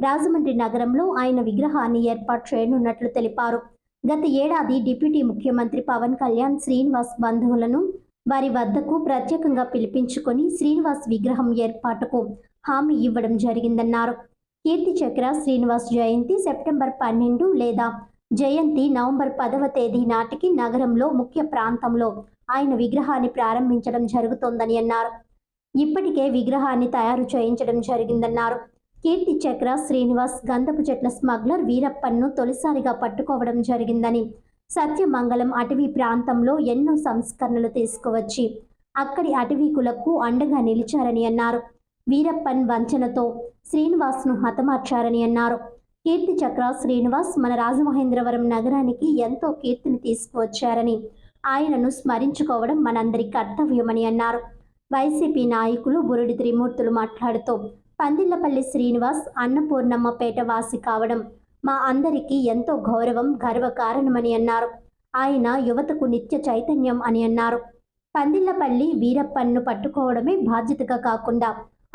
రాజమండ్రి నగరంలో ఆయన విగ్రహాన్ని ఏర్పాటు చేయనున్నట్లు తెలిపారు. గత ఏడాది డిప్యూటీ ముఖ్యమంత్రి పవన్ కళ్యాణ్ శ్రీనివాస్ బంధువులను వారి వద్దకు ప్రత్యేకంగా పిలిపించుకొని శ్రీనివాస్ విగ్రహం ఏర్పాటుకు హామీ ఇవ్వడం జరిగిందన్నారు. కీర్తి చక్ర శ్రీనివాస్ జయంతి సెప్టెంబర్ 12 లేదా జయంతి నవంబర్ 10వ తేదీ నాటికి నగరంలో ముఖ్య ప్రాంతంలో ఆయన విగ్రహాన్ని ప్రారంభించడం జరుగుతోందని అన్నారు. ఇప్పటికే విగ్రహాన్ని తయారు చేయించడం జరిగిందన్నారు. కీర్తి చక్ర శ్రీనివాస్ గంధపు చెట్ల స్మగ్లర్ వీరప్పన్ను తొలిసారిగా పట్టుకోవడం జరిగిందని, సత్యమంగళం అటవీ ప్రాంతంలో ఎన్నో సంస్కరణలు తీసుకువచ్చి అక్కడి అటవీకులకు అండగా నిలిచారని అన్నారు. వీరప్పన్ వంచనతో శ్రీనివాస్ను హతమార్చారని అన్నారు. కీర్తి చక్ర శ్రీనివాస్ మన రాజమహేంద్రవరం నగరానికి ఎంతో కీర్తిని తీసుకువచ్చారని, ఆయనను స్మరించుకోవడం మనందరి కర్తవ్యమని అన్నారు. వైసీపీ నాయకులు బురుడి త్రిమూర్తులు మాట్లాడుతూ పందిళ్లపల్లి శ్రీనివాస్ అన్నపూర్ణమ్మపేట వాసి కావడం మా అందరికీ ఎంతో గౌరవం, గర్వకారణమని అన్నారు. ఆయన యువతకు నిత్య చైతన్యం అని అన్నారు. పందిళ్లపల్లి వీరప్పన్ను పట్టుకోవడమే బాధ్యతగా కాకుండా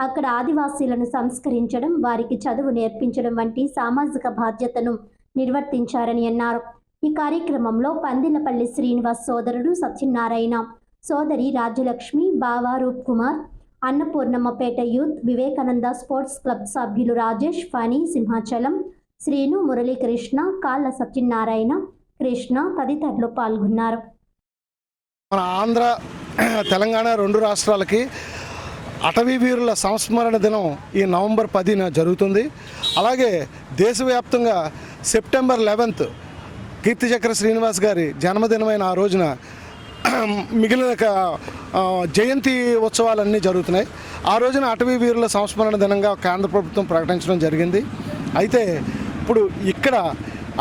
అక్కడ ఆదివాసీలను సంస్కరించడం, వారికి చదువు నేర్పించడం వంటి సామాజిక బాధ్యతను నిర్వర్తించారని అన్నారు. ఈ కార్యక్రమంలో పందిళ్లపల్లి శ్రీనివాస్ సోదరుడు సత్యనారాయణ, సోదరి రాజ్యలక్ష్మి, బావ Roop Kumar, Annapurnammapeta youth, Vivekananda sports club సభ్యులు రాజేష్, ఫణి, సింహాచలం, శ్రీను, మురళీకృష్ణ, కాళ్ళ సత్యనారాయణ, కృష్ణ తదితరులు పాల్గొన్నారు. మన ఆంధ్ర తెలంగాణ రెండు రాష్ట్రాలకి అటవీ వీరుల సంస్మరణ దినం ఈ నవంబర్ 10న జరుగుతుంది. అలాగే దేశవ్యాప్తంగా సెప్టెంబర్ 11 కీర్తిచక్ర శ్రీనివాస్ గారి జన్మదినమైన ఆ రోజున మిగిలిన జయంతి ఉత్సవాలన్నీ జరుగుతున్నాయి. ఆ రోజున అటవీ వీరుల సంస్మరణ దినంగా కేంద్ర ప్రభుత్వం ప్రకటించడం జరిగింది. అయితే ఇప్పుడు ఇక్కడ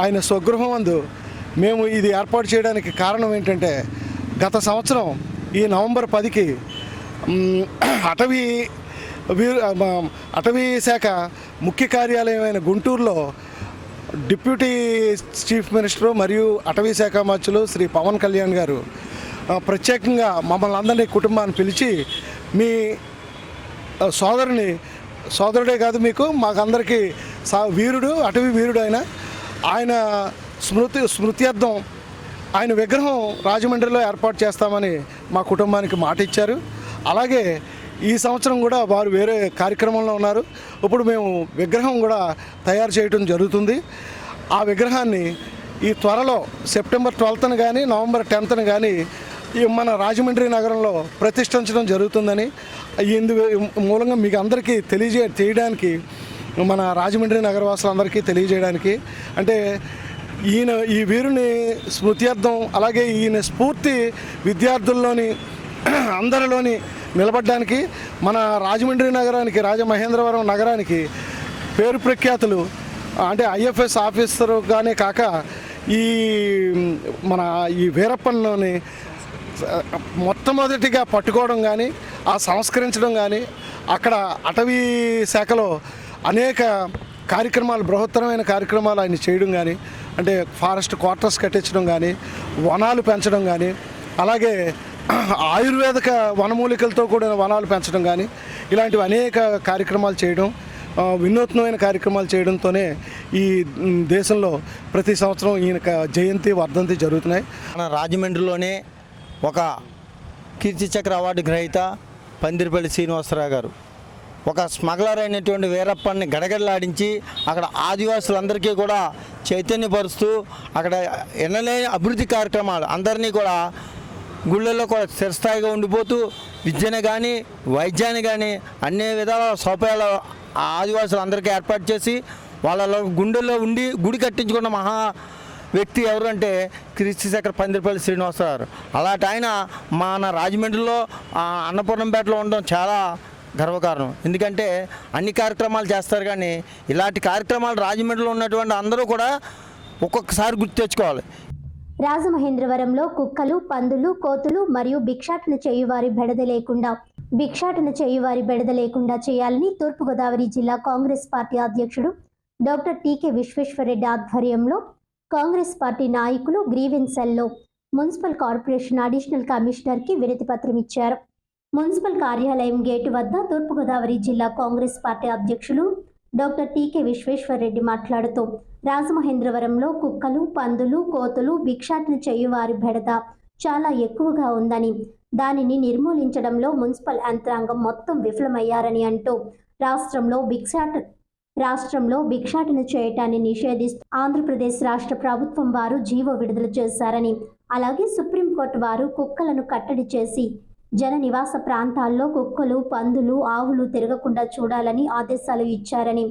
ఆయన స్వగృహం అందు మేము ఇది ఏర్పాటు చేయడానికి కారణం ఏంటంటే, గత సంవత్సరం ఈ నవంబర్ 10కి అటవీ శాఖ ముఖ్య కార్యాలయమైన గుంటూరులో డిప్యూటీ చీఫ్ మినిస్టర్ మరియు అటవీ శాఖ మంత్రులు శ్రీ పవన్ కళ్యాణ్ గారు ప్రత్యేకంగా మమ్మల్ని అందరినీ కుటుంబాన్ని పిలిచి, మీ సోదరుడే కాదు, మీకు మాకందరికీ వీరుడు, అటవీ వీరుడు ఆయన స్మృత్యర్థం ఆయన విగ్రహం రాజమండ్రిలో ఏర్పాటు చేస్తామని మా కుటుంబానికి మాట ఇచ్చారు. అలాగే ఈ సంవత్సరం కూడా వారు వేరే కార్యక్రమంలో ఉన్నారు. ఇప్పుడు మేము విగ్రహం కూడా తయారు చేయడం జరుగుతుంది. ఆ విగ్రహాన్ని ఈ త్వరలో సెప్టెంబర్ 12న కానీ నవంబర్ 10న కానీ మన రాజమండ్రి నగరంలో ప్రతిష్ఠించడం జరుగుతుందని ఇందు మూలంగా మీకు అందరికీ తెలియజేయడానికి, మన రాజమండ్రి నగరవాసులందరికీ తెలియజేయడానికి, అంటే ఈ వీరుని స్మృత్యార్థం, అలాగే ఈయన స్ఫూర్తి విద్యార్థుల్లోని అందరిలోని నిలబడడానికి, మన రాజమండ్రి నగరానికి, రాజమహేంద్రవరం నగరానికి పేరు ప్రఖ్యాతులు అంటే ఐఎఫ్ఎస్ ఆఫీసర్గానే కాక ఈ వీరప్పన్లోని మొట్టమొదటిగా పట్టుకోవడం కానీ, ఆ సంస్కరించడం కానీ, అక్కడ అటవీ శాఖలో అనేక కార్యక్రమాలు, బృహత్తరమైన కార్యక్రమాలు ఆయన చేయడం కానీ, అంటే ఫారెస్ట్ క్వార్టర్స్ కట్టించడం కానీ, వనాలు పెంచడం కానీ, అలాగే ఆయుర్వేదిక వనమూలికలతో కూడిన వనాలు పెంచడం కానీ, ఇలాంటివి అనేక కార్యక్రమాలు చేయడం, వినూత్నమైన కార్యక్రమాలు చేయడంతోనే ఈ దేశంలో ప్రతి సంవత్సరం ఈయన జయంతి, వర్ధంతి జరుగుతున్నాయి. మన రాజమండ్రిలోనే ఒక కీర్తిచక్ర అవార్డు గ్రహీత పందిరిపల్లి శ్రీనివాసరావు గారు ఒక స్మగ్లర్ అయినటువంటి వీరప్పన్ని గడగడలాడించి అక్కడ ఆదివాసులందరికీ కూడా చైతన్యపరుస్తూ అక్కడ ఎన్నలేని అభివృద్ధి కార్యక్రమాలు అందరినీ కూడా గుళ్ళల్లో కూడా స్థిరస్థాయిగా ఉండిపోతూ విద్యను కానీ వైద్యాన్ని కానీ అన్ని విధాల సౌకర్యాలు ఆదివాసులందరికీ ఏర్పాటు చేసి వాళ్ళ గుండెల్లో ఉండి గుడి కట్టించుకున్న మహా వ్యక్తి ఎవరు అంటే కీర్తిచక్ర పందిరిపల్లి శ్రీనివాసరావు గారు. అలాంటి ఆయన మన రాజమండ్రిలో అన్నపూర్ణంపేటలో ఉండడం చాలా గర్వకారణం. ఎందుకంటే అన్ని కార్యక్రమాలు చేస్తారు, కానీ ఇలాంటి కార్యక్రమాలు రాజమండ్రిలో ఉన్నటువంటి అందరూ కూడా ఒక్కొక్కసారి గుర్తు తెచ్చుకోవాలి. రాజమహేంద్రవరంలో కుక్కలు, పందులు, కోతులు మరియు భిక్షాటన చేయువారి బెడద లేకుండా చేయాలని తూర్పుగోదావరి జిల్లా కాంగ్రెస్ పార్టీ అధ్యక్షుడు డాక్టర్ టీకే విశ్వేశ్వరరెడ్డి ఆధ్వర్యంలో కాంగ్రెస్ పార్టీ నాయకులు గ్రీవెన్స్ సెల్లో మున్సిపల్ కార్పొరేషన్ అడిషనల్ కమిషనర్కి వినతి పత్రం ఇచ్చారు. మున్సిపల్ కార్యాలయం గేటు వద్ద తూర్పుగోదావరి జిల్లా కాంగ్రెస్ పార్టీ అధ్యక్షులు డాక్టర్ టీకే విశ్వేశ్వరరెడ్డి మాట్లాడుతూ, రాజమహేంద్రవరంలో కుక్కలు, పందులు, కోతులు, భిక్షాటన చేయువారి బెడద చాలా ఎక్కువగా ఉందని, దానిని నిర్మూలించడంలో మున్సిపల్ యంత్రాంగం మొత్తం విఫలమయ్యారని అంటూ రాష్ట్రంలో భిక్షాటన చేయటాన్ని నిషేధిస్తూ ఆంధ్రప్రదేశ్ రాష్ట్ర ప్రభుత్వం వారు జీవో విడుదల చేశారని, అలాగే సుప్రీంకోర్టు వారు కుక్కలను కట్టడి చేసి జన నివాస ప్రాంతాల్లో కుక్కలు, పందులు, ఆవులు తిరగకుండా చూడాలని ఆదేశాలు ఇచ్చారని,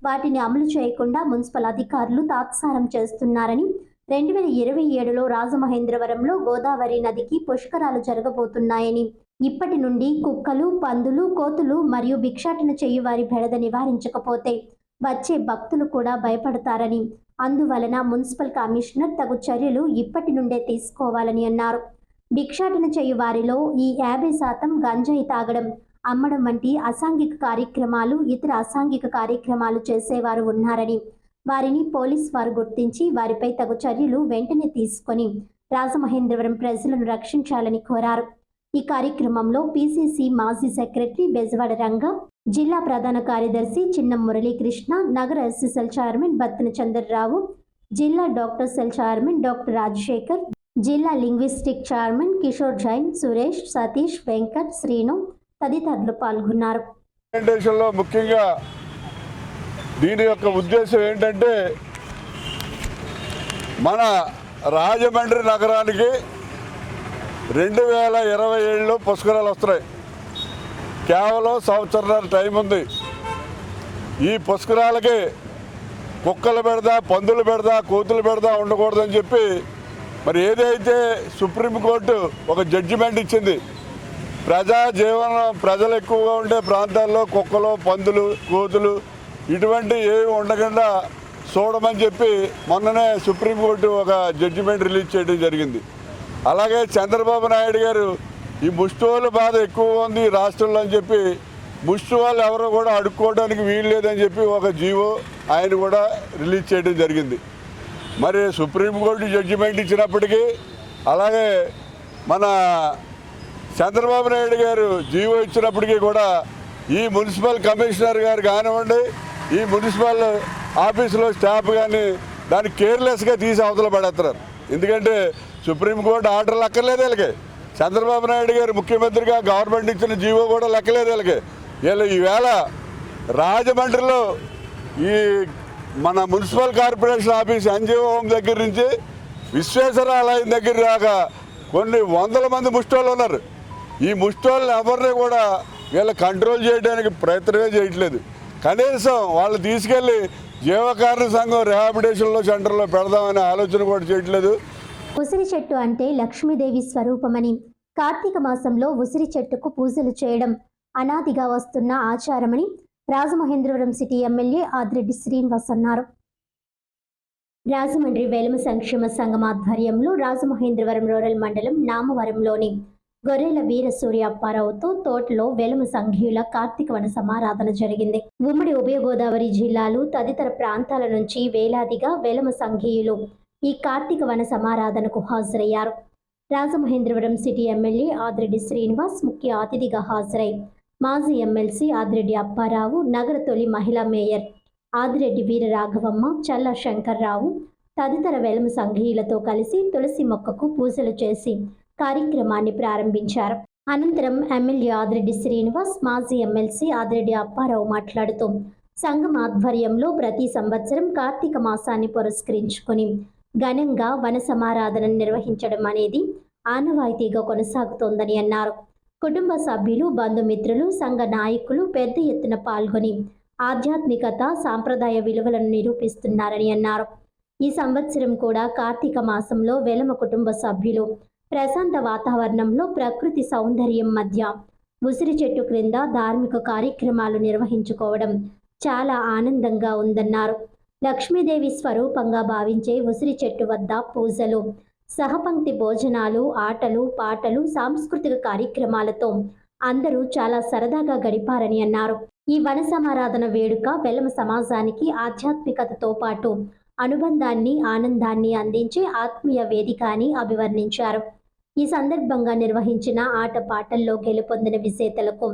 వాటిని అమలు చేయకుండా మున్సిపల్ అధికారులు తాత్సారం చేస్తున్నారని, 2027లో రాజమహేంద్రవరంలో గోదావరి నదికి పుష్కరాలు జరగబోతున్నాయని, ఇప్పటి నుండి కుక్కలు, పందులు, కోతులు మరియు భిక్షాటన చేయువారి బెడద నివారించకపోతే వచ్చే భక్తులు కూడా భయపడతారని, అందువలన మున్సిపల్ కమిషనర్ తగు చర్యలు ఇప్పటి నుండే తీసుకోవాలని అన్నారు. భిక్షాటన చేయు వారిలో ఈ 50% గంజాయి తాగడం, అమ్మడం వంటి అసాంఘిక కార్యక్రమాలు, ఇతర అసాంఘిక కార్యక్రమాలు చేసేవారు ఉన్నారని, వారిని పోలీస్ వారు గుర్తించి వారిపై తగు చర్యలు వెంటనే తీసుకొని రాజమహేంద్రవరం ప్రజలను రక్షించాలని కోరారు. ఈ కార్యక్రమంలో పిసిసి మాజీ సెక్రటరీ బెజవాడ రంగ, జిల్లా ప్రధాన కార్యదర్శి చిన్నం మురళీకృష్ణ, నగర ఎస్ఎస్ఎల్ చైర్మన్ బత్తన చంద్రరావు, జిల్లా doctor cell chairman doctor Rajasekhar, జిల్లా లింగ్విస్టిక్ చైర్మన్ కిషోర్ జైన్, సురేష్, సతీష్, వెంకట్, శ్రీను తదితరులు పాల్గొన్నారు. ముఖ్యంగా దీని యొక్క ఉద్దేశం ఏంటంటే మన రాజమండ్రి నగరానికి 2027లో పుష్కరాలు వస్తున్నాయి. కేవలం సంవత్సరాల టైం ఉంది. ఈ పుష్కరాలకి కుక్కలు పెడదా, పందులు పెడదా, కోతులు పెడదా ఉండకూడదని చెప్పి మరి ఏదైతే సుప్రీంకోర్టు ఒక జడ్జిమెంట్ ఇచ్చింది, ప్రజలు ఎక్కువగా ఉండే ప్రాంతాల్లో కుక్కలు, పందులు, కోతులు ఇటువంటి ఏవి ఉండకుండా చూడమని చెప్పి మొన్ననే సుప్రీంకోర్టు ఒక జడ్జిమెంట్ రిలీజ్ చేయడం జరిగింది. అలాగే చంద్రబాబు నాయుడు గారు ఈ ముష్టివాళ్ళ బాధ ఎక్కువగా ఉంది ఈ రాష్ట్రంలో అని చెప్పి ముష్టి వాళ్ళు ఎవరు కూడా అడుక్కోవడానికి వీలు లేదని చెప్పి ఒక జీవో ఆయన కూడా రిలీజ్ చేయడం జరిగింది. మరి సుప్రీంకోర్టు జడ్జిమెంట్ ఇచ్చినప్పటికీ, అలాగే మన చంద్రబాబు నాయుడు గారు జీవో ఇచ్చినప్పటికీ కూడా ఈ మున్సిపల్ కమిషనర్ గారు కానివ్వండి, ఈ మున్సిపల్ ఆఫీసులో స్టాఫ్ కానీ దాన్ని కేర్లెస్గా తీసి అవతల పడేస్తున్నారు. ఎందుకంటే సుప్రీంకోర్టు ఆర్డర్ లెక్కలేదు వీళ్ళకి. చంద్రబాబు నాయుడు గారు ముఖ్యమంత్రిగా గవర్నమెంట్ ఇచ్చిన జీవో కూడా లెక్కలేదు వీళ్ళకి. వీళ్ళు ఈవేళ రాజమండ్రిలో ఈ మన municipal corporation office NGO home దగ్గర నుంచి విశ్వేశ్వరాలయం దగ్గర దాకా కొన్ని వందల మంది ముష్టోళ్ళు ఉన్నారు. ఈ ముష్టోళ్ళని ఎవరిని కూడా వీళ్ళు కంట్రోల్ చేయడానికి ప్రయత్నమే చేయట్లేదు. కనీసం వాళ్ళు తీసుకెళ్ళి జీవకారణ సంఘం రిహాబిలిటేషన్లో సెంటర్లో పెడదామనే ఆలోచన కూడా చేయట్లేదు. ఉసిరి చెట్టు అంటే లక్ష్మీదేవి స్వరూపమని, కార్తీక మాసంలో ఉసిరి చెట్టుకు పూజలు చేయడం అనాదిగా వస్తున్న ఆచారమని రాజమహేంద్రవరం సిటీ ఎమ్మెల్యే ఆదిరెడ్డి శ్రీనివాస్ అన్నారు. రాజమండ్రి వేలమ సంక్షేమ సంఘం ఆధ్వర్యంలో రాజమహేంద్రవరం రూరల్ మండలం నామవరంలోని గొర్రెల వీర సూర్య అప్పారావుతో తోటలో వేలమ సంఘీయుల కార్తీక వన సమారాధన జరిగింది. ఉమ్మడి ఉభయ గోదావరి జిల్లాలు తదితర ప్రాంతాల నుంచి వేలాదిగా వేలమ సంఘీయులు ఈ కార్తీక వన సమారాధనకు హాజరయ్యారు. రాజమహేంద్రవరం సిటీ ఎమ్మెల్యే ఆదిరెడ్డి శ్రీనివాస్ ముఖ్య అతిథిగా హాజరై మాజీ ఎమ్మెల్సీ ఆదిరెడ్డి అప్పారావు, నగర తొలి మహిళా మేయర్ ఆదిరెడ్డి వీర రాఘవమ్మ, చల్ల శంకర్రావు తదితర వేలమ సంఘీయులతో కలిసి తులసి మొక్కకు పూజలు చేసి కార్యక్రమాన్ని ప్రారంభించారు. అనంతరం ఎమ్మెల్యే ఆదిరెడ్డి శ్రీనివాస్, మాజీ ఎమ్మెల్సీ ఆదిరెడ్డి అప్పారావు మాట్లాడుతూ సంఘం ఆధ్వర్యంలో ప్రతి సంవత్సరం కార్తీక మాసాన్ని పురస్కరించుకొని ఘనంగా వన సమారాధనను నిర్వహించడం అనేది ఆనవాయితీగా కొనసాగుతోందని అన్నారు. కుటుంబ సభ్యులు, బంధుమిత్రులు, సంఘ నాయకులు పెద్ద ఎత్తున పాల్గొని ఆధ్యాత్మికత, సాంప్రదాయ విలువలను నిరూపిస్తున్నారని అన్నారు. ఈ సంవత్సరం కూడా కార్తీక మాసంలో వేలమ కుటుంబ సభ్యులు ప్రశాంత వాతావరణంలో ప్రకృతి సౌందర్యం మధ్య ఉసిరి చెట్టు క్రింద ధార్మిక కార్యక్రమాలు నిర్వహించుకోవడం చాలా ఆనందంగా ఉందన్నారు. లక్ష్మీదేవి స్వరూపంగా భావించే ఉసిరి చెట్టు వద్ద పూజలు, సహపంక్తి భోజనాలు, ఆటలు, పాటలు, సాంస్కృతిక కార్యక్రమాలతో అందరూ చాలా సరదాగా గడిపారని అన్నారు. ఈ వన సమారాధన వేడుక వేలమ సమాజానికి ఆధ్యాత్మికతతో పాటు అనుబంధాన్ని, ఆనందాన్ని అందించే ఆత్మీయ వేదిక అని అభివర్ణించారు. ఈ సందర్భంగా నిర్వహించిన ఆటపాటల్లో గెలుపొందిన విజేతలకు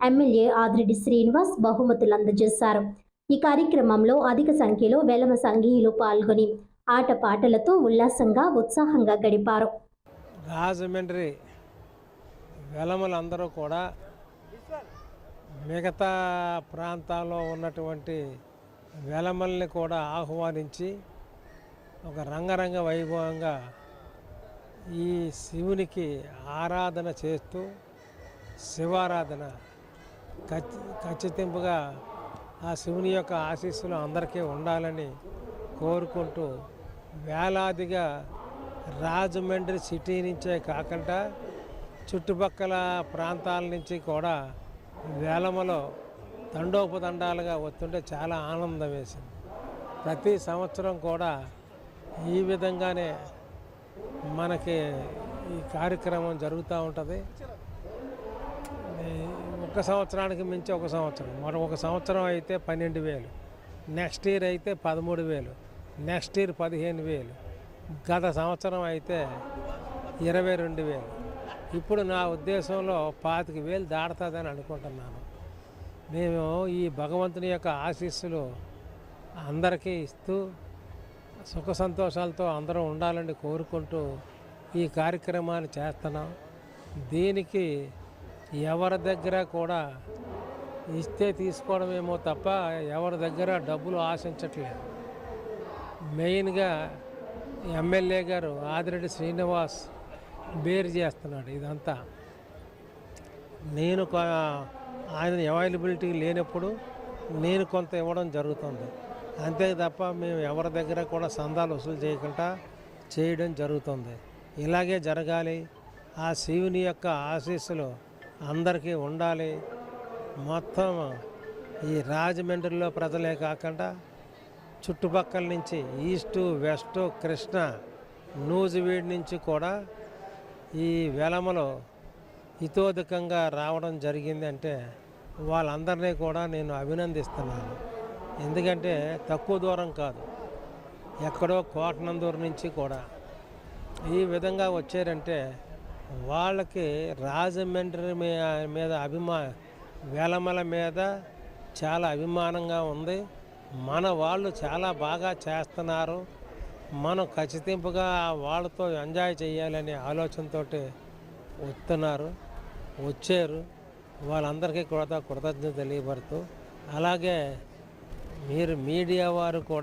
ఎమ్మెల్యే ఆదిరెడ్డి శ్రీనివాస్ బహుమతులు అందజేశారు. ఈ కార్యక్రమంలో అధిక సంఖ్యలో వేలమ సంఘీయులు పాల్గొని ఆటపాటలతో ఉల్లాసంగా, ఉత్సాహంగా గడిపారు. రాజమండ్రి వెలమలందరూ కూడా మిగతా ప్రాంతాల్లో ఉన్నటువంటి వెలమల్ని కూడా ఆహ్వానించి ఒక రంగరంగ వైభవంగా ఈ శివునికి ఆరాధన చేస్తూ శివారాధన ఖచ్చితంగా ఆ శివుని యొక్క ఆశీస్సులు అందరికీ ఉండాలని కోరుకుంటూ వేలాదిగా రాజమండ్రి సిటీ నుంచే కాకుండా చుట్టుపక్కల ప్రాంతాల నుంచి కూడా వేలమలో తండోపతండాలుగా వస్తుంటే చాలా ఆనందం వేసింది. ప్రతి సంవత్సరం కూడా ఈ విధంగానే మనకి ఈ కార్యక్రమం జరుగుతూ ఉంటుంది. ఒక సంవత్సరానికి మించి ఒక సంవత్సరం, మరొక సంవత్సరం అయితే 12,000, నెక్స్ట్ ఇయర్ అయితే 13,000, నెక్స్ట్ ఇయర్ 15,000, గత సంవత్సరం అయితే 22,000. ఇప్పుడు నా ఉద్దేశంలో 25,000 దాటుతుందని అనుకుంటున్నాను. మేము ఈ భగవంతుని యొక్క ఆశీస్సులు అందరికీ ఇస్తూ సుఖ సంతోషాలతో అందరూ ఉండాలని కోరుకుంటూ ఈ కార్యక్రమాన్ని చేస్తున్నాం. దీనికి ఎవరి దగ్గర కూడా ఇస్తే తీసుకోవడమేమో తప్ప ఎవరి దగ్గర డబ్బులు ఆశించట్లేదు. మెయిన్గా ఎమ్మెల్యే గారు ఆదిరెడ్డి శ్రీనివాస్ బేర్ చేస్తున్నాడు ఇదంతా. నేను ఆయన అవైలబిలిటీ లేనప్పుడు నేను కొంత ఇవ్వడం జరుగుతుంది. అంతే తప్ప మేము ఎవరి దగ్గర కూడా సందాలు వసూలు చేయకుండా చేయడం జరుగుతుంది. ఇలాగే జరగాలి. ఆ శివుని యొక్క ఆశీస్సులు అందరికీ ఉండాలి. మొత్తం ఈ రాజమండ్రిలో ప్రజలే కాకుండా చుట్టుపక్కల నుంచి ఈస్టు వెస్టు కృష్ణ నూజివీడ్ నుంచి కూడా ఈ వెలమలో హితోధికంగా రావడం జరిగింది అంటే వాళ్ళందరినీ కూడా నేను అభినందిస్తున్నాను. ఎందుకంటే తక్కువ దూరం కాదు, ఎక్కడో కోటనందూరు నుంచి కూడా ఈ విధంగా వచ్చారంటే వాళ్ళకి రాజమండ్రి మీద వెలమల మీద చాలా అభిమానంగా ఉంది. మన వాళ్ళు చాలా బాగా చేస్తున్నారు, మనం ఖచ్చితంగా వాళ్ళతో ఎంజాయ్ చేయాలనే ఆలోచనతో వచ్చారు. వాళ్ళందరికీ కూడా కృతజ్ఞత తెలియబడుతూ, అలాగే మీరు మీడియా వారు కూడా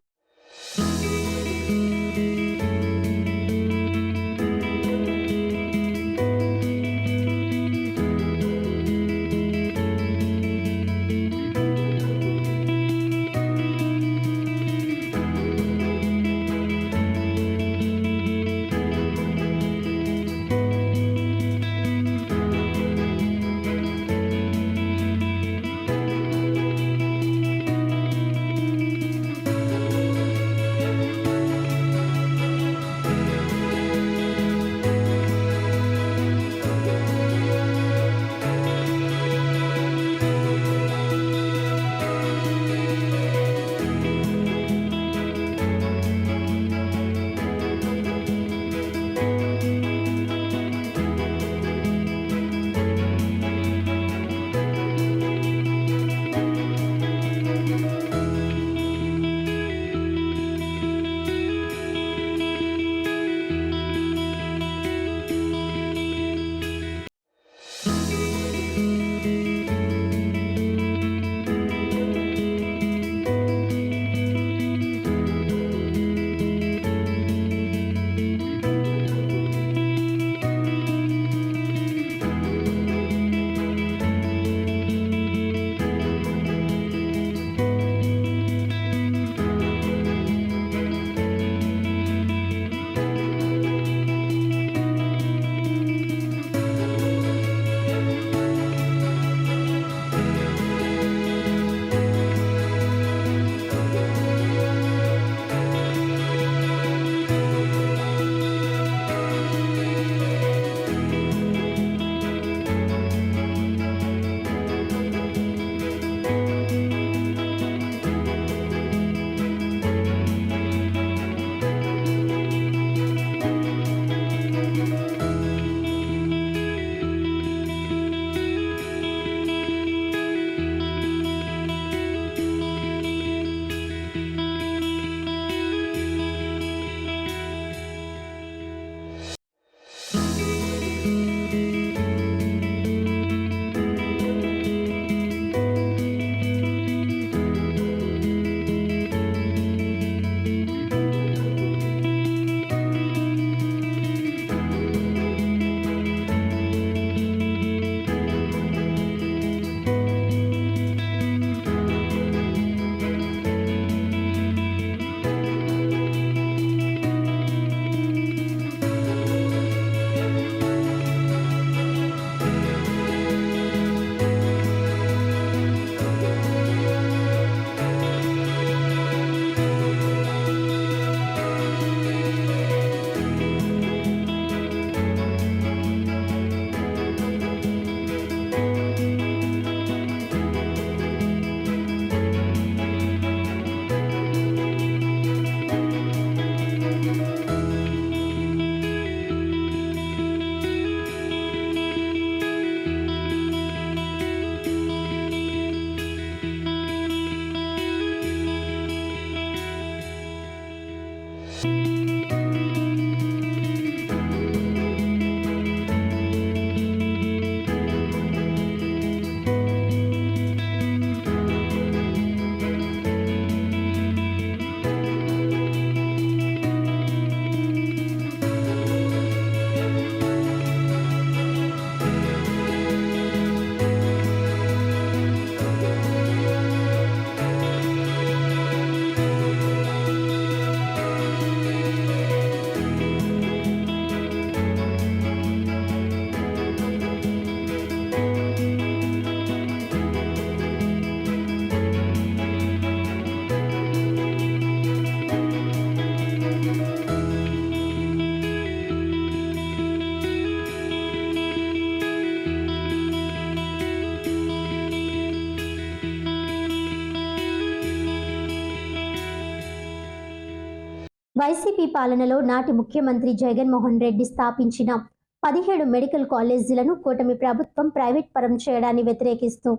వైసీపీ పాలనలో నాటి ముఖ్యమంత్రి జగన్మోహన్ రెడ్డి స్థాపించిన 17 మెడికల్ కాలేజీలను కూటమి ప్రభుత్వం ప్రైవేట్ పరం చేయడాన్ని వ్యతిరేకిస్తూ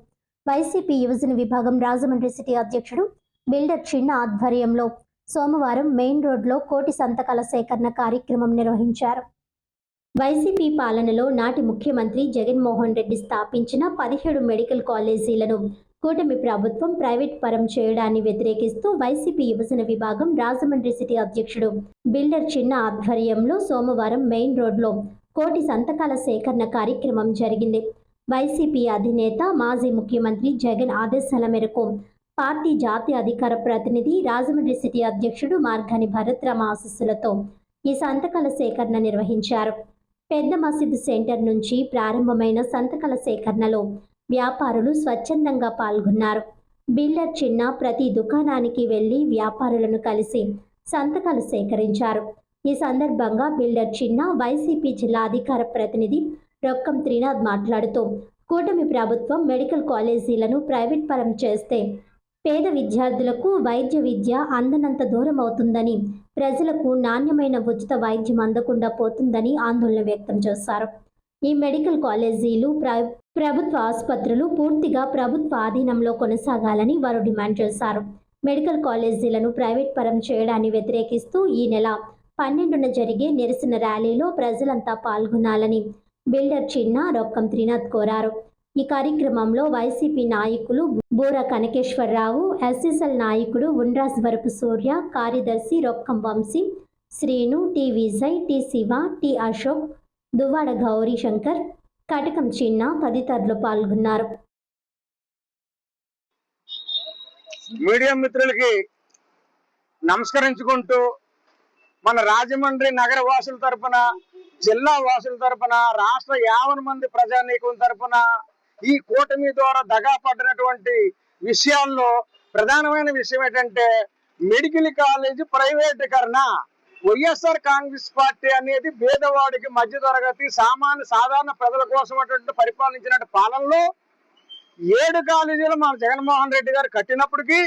వైసీపీ యువజన విభాగం రాజమండ్రి సిటీ అధ్యక్షుడు బిల్డర్ చిన్న ఆధ్వర్యంలో సోమవారం మెయిన్ రోడ్లో కోటి సంతకాల సేకరణ కార్యక్రమం నిర్వహించారు. వైసీపీ పాలనలో నాటి ముఖ్యమంత్రి జగన్మోహన్ రెడ్డి స్థాపించిన 17 మెడికల్ కాలేజీలను కూటమి ప్రభుత్వం ప్రైవేట్ పరం చేయడాన్ని వ్యతిరేకిస్తూ వైసీపీ యువజన విభాగం రాజమండ్రి సిటీ అధ్యక్షుడు బిల్డర్ చిన్న ఆధ్వర్యంలో సోమవారం మెయిన్ రోడ్లో కోటి సంతకాల సేకరణ కార్యక్రమం జరిగింది. వైసీపీ అధినేత మాజీ ముఖ్యమంత్రి జగన్ ఆదేశాల మేరకు పార్టీ జాతీయ అధికార ప్రతినిధి రాజమండ్రి సిటీ అధ్యక్షుడు మార్గాని భరత్రామ ఆశీస్సులతో ఈ సంతకాల సేకరణ నిర్వహించారు. పెద్ద మసీదు సెంటర్ నుంచి ప్రారంభమైన సంతకాల సేకరణలో వ్యాపారులు స్వచ్ఛందంగా పాల్గొన్నారు. బిల్డర్ చిన్న ప్రతి దుకాణానికి వెళ్లి వ్యాపారులను కలిసి సంతకాలు సేకరించారు. ఈ సందర్భంగా బిల్డర్ చిన్న వైసీపీ జిల్లా అధికార ప్రతినిధి రొక్కం త్రినాథ్ మాట్లాడుతూ కూటమి ప్రభుత్వం మెడికల్ కాలేజీలను ప్రైవేట్ పరం చేస్తే పేద విద్యార్థులకు వైద్య విద్య అందనంత దూరం అవుతుందని, ప్రజలకు నాణ్యమైన ఉచిత వైద్యం అందకుండా పోతుందని ఆందోళన వ్యక్తం చేశారు. ఈ మెడికల్ కాలేజీలు ప్రభుత్వ ఆసుపత్రులు పూర్తిగా ప్రభుత్వ ఆధీనంలో కొనసాగాలని వారు డిమాండ్ చేశారు. మెడికల్ కాలేజీలను ప్రైవేట్ పరం చేయడాన్ని వ్యతిరేకిస్తూ ఈ నెల 12న జరిగే నిరసన ర్యాలీలో ప్రజలంతా పాల్గొనాలని బిల్డర్ చిన్న రొక్కం త్రినాథ్ కోరారు. ఈ కార్యక్రమంలో వైసీపీ నాయకులు బూర కనకేశ్వరరావు, ఎస్ఎస్ఎల్ నాయకుడు ఉండ్రాజ్ వరపు సూర్య, కార్యదర్శి Rokkam Vamsi, Srinu, T Vijay, T Siva, T Ashok, Duvvada Gauri Shankar, Katakam Chinna తదితరులు పాల్గొన్నారు. మీడియా మిత్రులకి నమస్కరించుకుంటూ మన రాజమండ్రి నగర వాసుల తరపున, జిల్లా వాసుల తరపున, రాష్ట్ర 50 మంది ప్రజానీకం తరపున ఈ కూటమి ద్వారా దగా పడినటువంటి విషయాల్లో ప్రధానమైన విషయం ఏంటంటే మెడికల్ కాలేజీ ప్రైవేటీకరణ. వైఎస్ఆర్ కాంగ్రెస్ పార్టీ అనేది పేదవాడికి, మధ్య తరగతి, సాధారణ ప్రజల కోసం పరిపాలించిన పాలనలో 7 కాలేజీలు మన జగన్మోహన్ రెడ్డి గారు కట్టినప్పటికీ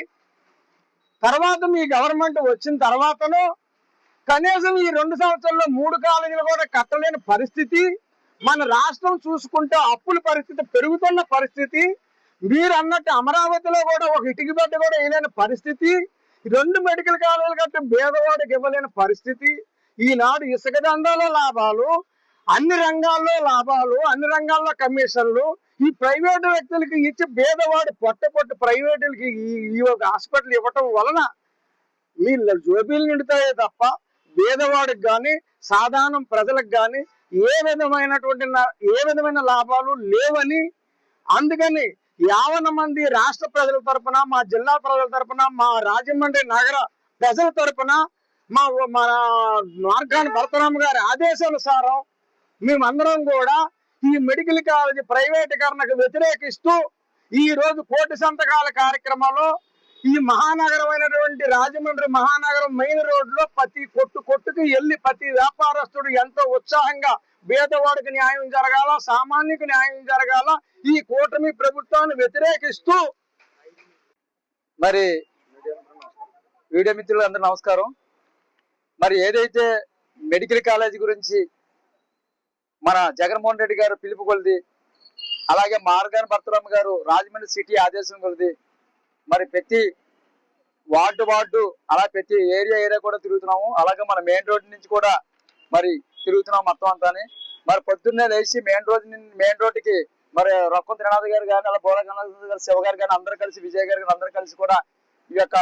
తర్వాత మీ గవర్నమెంట్ వచ్చిన తర్వాతను కనీసం ఈ 2 సంవత్సరాల్లో 3 కాలేజీలు కూడా కట్టలేని పరిస్థితి. మన రాష్ట్రం చూసుకుంటే అప్పుల పరిస్థితి పెరుగుతున్న పరిస్థితి. మీరు అన్నట్టు అమరావతిలో కూడా ఒక ఇటుక బెడ్డ కూడా వేయలేని పరిస్థితి. 2 మెడికల్ కాలేజీలు కట్టి పేదవాడికి ఇవ్వలేని పరిస్థితి. ఈనాడు ఇసుక దందాలో లాభాలు, అన్ని రంగాల్లో లాభాలు, అన్ని రంగాల్లో కమిషన్లు ఈ ప్రైవేటు వ్యక్తులకి ఇచ్చి పేదవాడి పొట్ట ప్రైవేటులకి ఈ హాస్పిటల్ ఇవ్వటం వలన వీళ్ళ జోబీలు నిండుతాయే తప్ప పేదవాడికి కానీ సాధారణ ప్రజలకు కానీ ఏ విధమైన లాభాలు లేవని, అందుకని 50 మంది రాష్ట్ర ప్రజల తరపున, మా జిల్లా ప్రజల తరపున, మా రాజమండ్రి నగర ప్రజల తరపున, మన మార్గాని భరతరామ గారి ఆదేశానుసారం మేమందరం కూడా ఈ మెడికల్ కాలేజీ ప్రైవేటీకరణకు వ్యతిరేకిస్తూ ఈ రోజు కోటి సంతకాల కార్యక్రమంలో ఈ మహానగరమైనటువంటి రాజమండ్రి మహానగరం మెయిన్ రోడ్లో ప్రతి కొట్టుకు వెళ్ళి ప్రతి వ్యాపారస్తుడు ఎంతో ఉత్సాహంగా పేదవాడికి న్యాయం జరగాల, సామాన్యుకి న్యాయం జరగాల ఈ కూటమి ప్రభుత్వాన్ని వ్యతిరేకిస్తూ. మరి వీడియో మిత్రులు అందరూ నమస్కారం. మరి ఏదైతే మెడికల్ కాలేజీ గురించి మన జగన్మోహన్ రెడ్డి గారు పిలుపు కొలిది, అలాగే మార్గాని భరతరామ గారు రాజమండ్రి సిటీ ఆదేశం కొలిది, మరి ప్రతి వార్డు అలా ప్రతి ఏరియా కూడా తిరుగుతున్నాము. అలాగే మన మెయిన్ రోడ్ నుంచి కూడా మరి తిరుగుతున్నాం మొత్తం అంతాని. మరి పొద్దున్నే లేచి మెయిన్ రోడ్డుకి మరి రొక్కం త్రినాథ్ గారు కానీ అలా బోలా గణనాథ్ గారు, శివ గారు కానీ అందరూ కలిసి, విజయ్ గారు కానీ అందరూ కలిసి కూడా ఈ యొక్క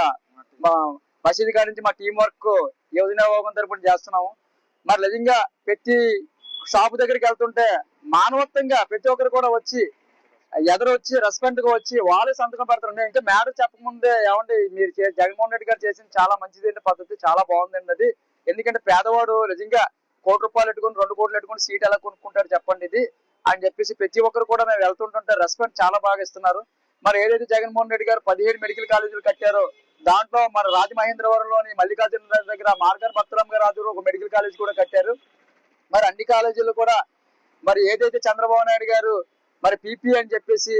మసీదు కాడి నుంచి మా టీం వర్క్ యువజన విభాగం తరపున చేస్తున్నాము. మరి నిజంగా ప్రతి షాపు దగ్గరికి వెళ్తుంటే మానవత్వంగా ప్రతి ఒక్కరు కూడా వచ్చి ఎదురొచ్చి రెస్పెక్ట్ గా వచ్చి వాళ్ళే సంతకం పెడతారు. నేను ఇంకా మేడం చెప్పకముందే ఏమండి మీరు జగన్మోహన్ రెడ్డి గారు చేసింది చాలా మంచిది పద్ధతి, చాలా బాగుందండి అది. ఎందుకంటే పేదవాడు నిజంగా ₹1 పెట్టుకుని 2 కోట్లు పెట్టుకుని సీట్ ఎలా కొనుక్కుంటారు చెప్పండి ఇది అని చెప్పేసి ప్రతి ఒక్కరు కూడా మేము వెళ్తుంటుంటే రెస్పెక్ట్ చాలా బాగా ఇస్తున్నారు. మరి ఏదైతే జగన్మోహన్ రెడ్డి గారు 17 మెడికల్ కాలేజీలు కట్టారో దాంట్లో మన రాజమహేంద్రవరంలోని మల్లికార్జున దగ్గర మార్గార్ భక్తరామ్ గారు రాజు ఒక మెడికల్ కాలేజ్ కూడా కట్టారు. మరి అన్ని కాలేజీలు కూడా మరి ఏదైతే చంద్రబాబు నాయుడు గారు మరి పీపీ అని చెప్పేసి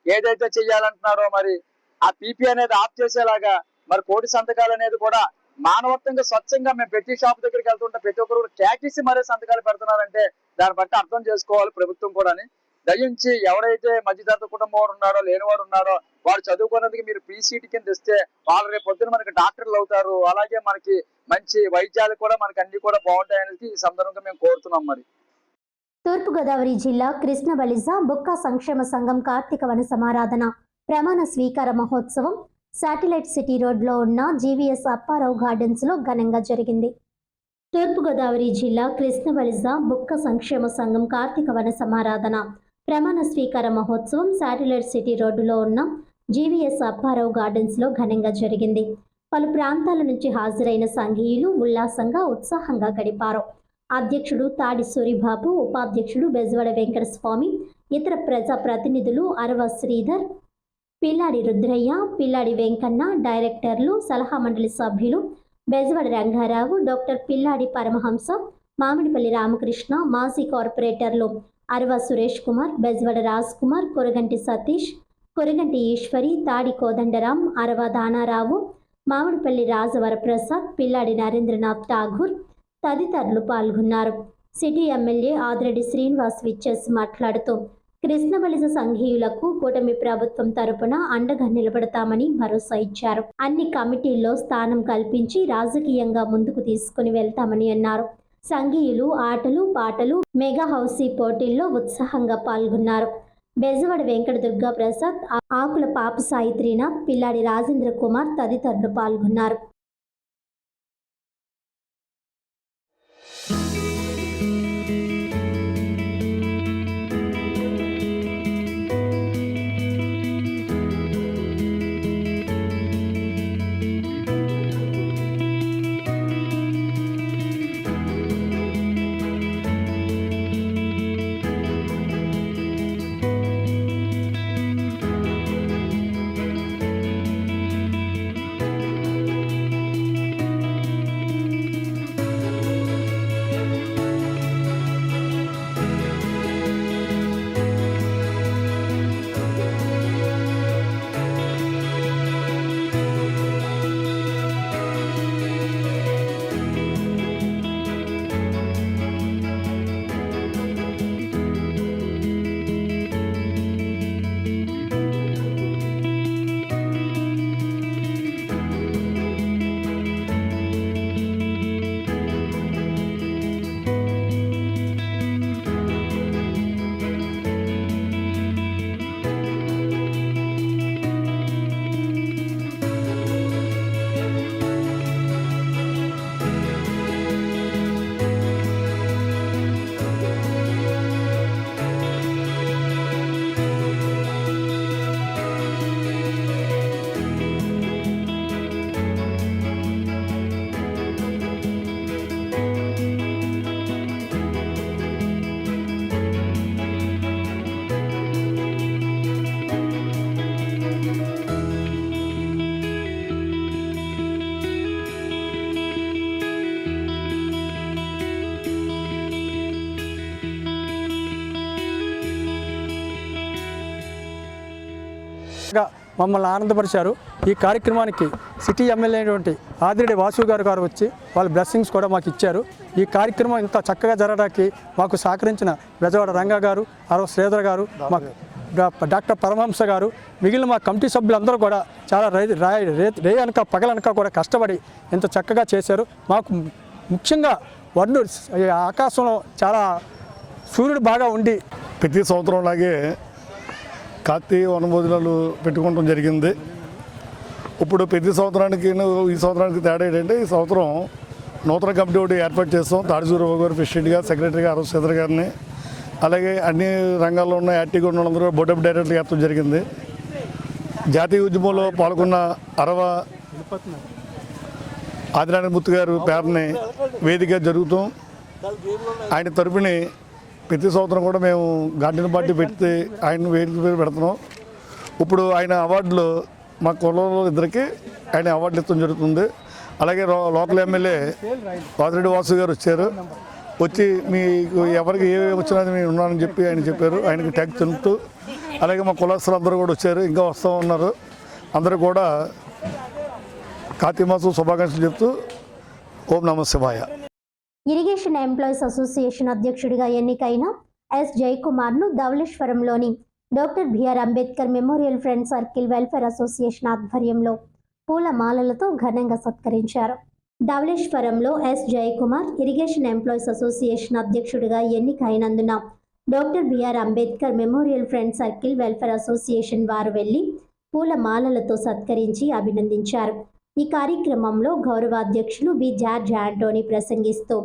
ఏదైతే చెయ్యాలంటున్నారో మరి ఆ పీపీ అనేది ఆఫ్ చేసేలాగా మరి కోటి సంతకాలు అనేది కూడా మానవత్వంగా స్వచ్ఛంగా మేము ప్రతి షాప్ దగ్గరికి వెళ్తుంటే ప్రతి ఒక్కరు కూడా కేకేసి మరే సంతకాలు పెడుతున్నారంటే దాన్ని బట్టి అర్థం చేసుకోవాలి ప్రభుత్వం కూడా. దయించి ఎవరైతే మధ్యతరగతి కుటుంబం వాడు ఉన్నారో లేనివాడు ఉన్నారో వాడు చదువుకున్నందుకు మీరు ఫ్రీ సీట్ కింద ఇస్తే వాళ్ళు రేపు పొద్దున మనకి డాక్టర్లు అవుతారు. అలాగే మనకి మంచి వైద్యాలు కూడా మనకి అన్ని కూడా బాగుంటాయనేది ఈ సందర్భంగా మేము కోరుతున్నాం. మరి తూర్పుగోదావరి జిల్లా కృష్ణబలిజ బుక్క సంక్షేమ సంఘం కార్తీక వన సమారాధన ప్రమాణ స్వీకార మహోత్సవం శాటిలైట్ సిటీ రోడ్లో ఉన్న జీవీఎస్ అప్పారావు గార్డెన్స్లో ఘనంగా జరిగింది. తూర్పుగోదావరి జిల్లా కృష్ణబలిజ బుక్క సంక్షేమ సంఘం కార్తీక వన సమారాధన ప్రమాణ స్వీకార మహోత్సవం శాటిలైట్ సిటీ రోడ్డులో ఉన్న జీవీఎస్ అప్పారావు గార్డెన్స్లో ఘనంగా జరిగింది. పలు ప్రాంతాల నుంచి హాజరైన సంఘీయులు ఉల్లాసంగా ఉత్సాహంగా గడిపారు. అధ్యక్షుడు తాడి సూరిబాబు, ఉపాధ్యక్షుడు బెజవాడ వెంకటస్వామి, ఇతర ప్రజా ప్రతినిధులు అరవ శ్రీధర్, పిల్లాడి రుద్రయ్య, పిల్లాడి వెంకన్న, డైరెక్టర్లు, సలహా మండలి సభ్యులు బెజవాడ రంగారావు, డాక్టర్ పిల్లాడి పరమహంస, మామిడిపల్లి రామకృష్ణ, మాజీ కార్పొరేటర్లు అరవ సురేష్ కుమార్, బెజవాడ రాజ్ కుమార్, కొరగంటి సతీష్, కొరగంటి ఈశ్వరి, తాడి కోదండరాం, అరవ దానారావు, మామిడిపల్లి రాజవరప్రసాద్, పిల్లాడి నరేంద్రనాథ్ ఠాగూర్ తదితరులు పాల్గొన్నారు. సిటీ ఎమ్మెల్యే ఆదిరెడ్డి శ్రీనివాస్ విచ్చేసి మాట్లాడుతూ కృష్ణబలిజ సంఘీయులకు కూటమి ప్రభుత్వం తరపున అండగా నిలబడతామని భరోసా ఇచ్చారు. అన్ని కమిటీల్లో స్థానం కల్పించి రాజకీయంగా ముందుకు తీసుకుని వెళ్తామని అన్నారు. సంఘీయులు ఆటలు పాటలు మెగా హౌసీ పోటీల్లో ఉత్సాహంగా పాల్గొన్నారు. బెజవాడ వెంకట దుర్గా ప్రసాద్, ఆకుల పాప సాయిత్రినాథ్, పిల్లాడి రాజేంద్ర కుమార్ తదితరులు పాల్గొన్నారు. మమ్మల్ని ఆనందపరిచారు. ఈ కార్యక్రమానికి సిటీ ఎమ్మెల్యే అయినటువంటి ఆదిరెడ్డి వాసు గారు వచ్చి వాళ్ళ బ్లెస్సింగ్స్ కూడా మాకు ఇచ్చారు. ఈ కార్యక్రమం ఇంత చక్కగా జరగడానికి మాకు సహకరించిన బెజవాడ రంగా గారు, అరవ శ్రీధర్ గారు, మాకు డాక్టర్ పరమహంస గారు, మిగిలిన మా కమిటీ సభ్యులందరూ కూడా చాలా రే అనక పగలనక కూడా కష్టపడి ఎంత చక్కగా చేశారు. మాకు ముఖ్యంగా ఆకాశంలో చాలా సూర్యుడు బాగా ఉండి ప్రతి సంవత్సరం లాగే కార్తీక వనభోజనాలు పెట్టుకోవడం జరిగింది. ఇప్పుడు ప్రతి సంవత్సరానికి ఈ సంవత్సరానికి తేడా ఏంటంటే, ఈ సంవత్సరం నూతన కమిటీ ఒకటి ఏర్పాటు చేస్తాం. తాడిసూరబాబు గారు ప్రెసిడెంట్గా, సెక్రటరీగా అరవ శ్రీధర్ గారిని, అలాగే అన్ని రంగాల్లో ఉన్న యాక్టివ్గా ఉన్న వాళ్ళందరూ బోర్డ్ ఆఫ్ డైరెక్టర్లు ఏర్పడం జరిగింది. జాతీయ ఉద్యమంలో పాల్గొన్న అరవ ఆదినారాయణమూర్తి గారు పేరుని వేదిక జరుగుతాం. ఆయన తరపుని ప్రతి సంవత్సరం కూడా మేము గార్డెన్ పార్టీ పెడితే ఆయన వేదిక పేరు పెడుతున్నాం. ఇప్పుడు ఆయన అవార్డులు మా కులంలో ఇద్దరికి ఆయన అవార్డులు ఇవ్వడం జరుగుతుంది. అలాగే లోకల్ ఎమ్మెల్యే వాసిరెడ్డి వాసు గారు వచ్చారు. వచ్చి మీకు ఎవరికి ఏ వచ్చినా మేము ఉన్నానని చెప్పి ఆయన చెప్పారు. ఆయనకి ట్యాగ్ తెలుపుతూ, అలాగే మా కులస్తులు అందరూ కూడా వచ్చారు, ఇంకా వస్తూ ఉన్నారు. అందరూ కూడా కార్తీక మాసం శుభాకాంక్షలు చెప్తూ ఓం నమః శివాయ. ఇరిగేషన్ ఎంప్లాయీస్ అసోసియేషన్ అధ్యక్షుడిగా ఎన్నికైన ఎస్ జయకుమార్ను ధవళేశ్వరంలోని doctor BR Ambedkar memorial friends circle welfare association ఆధ్వర్యంలో పూలమాలలతో ఘనంగా సత్కరించారు. ధవళేశ్వరంలో S Jayakumar irrigation employees association అధ్యక్షుడిగా ఎన్నికైనందున doctor BR Ambedkar memorial friends circle welfare association వారు వెళ్లి పూలమాలలతో సత్కరించి అభినందించారు. ఈ కార్యక్రమంలో గౌరవ అధ్యక్షులు బి జార్జ్ యాంటోనీ ప్రసంగిస్తూ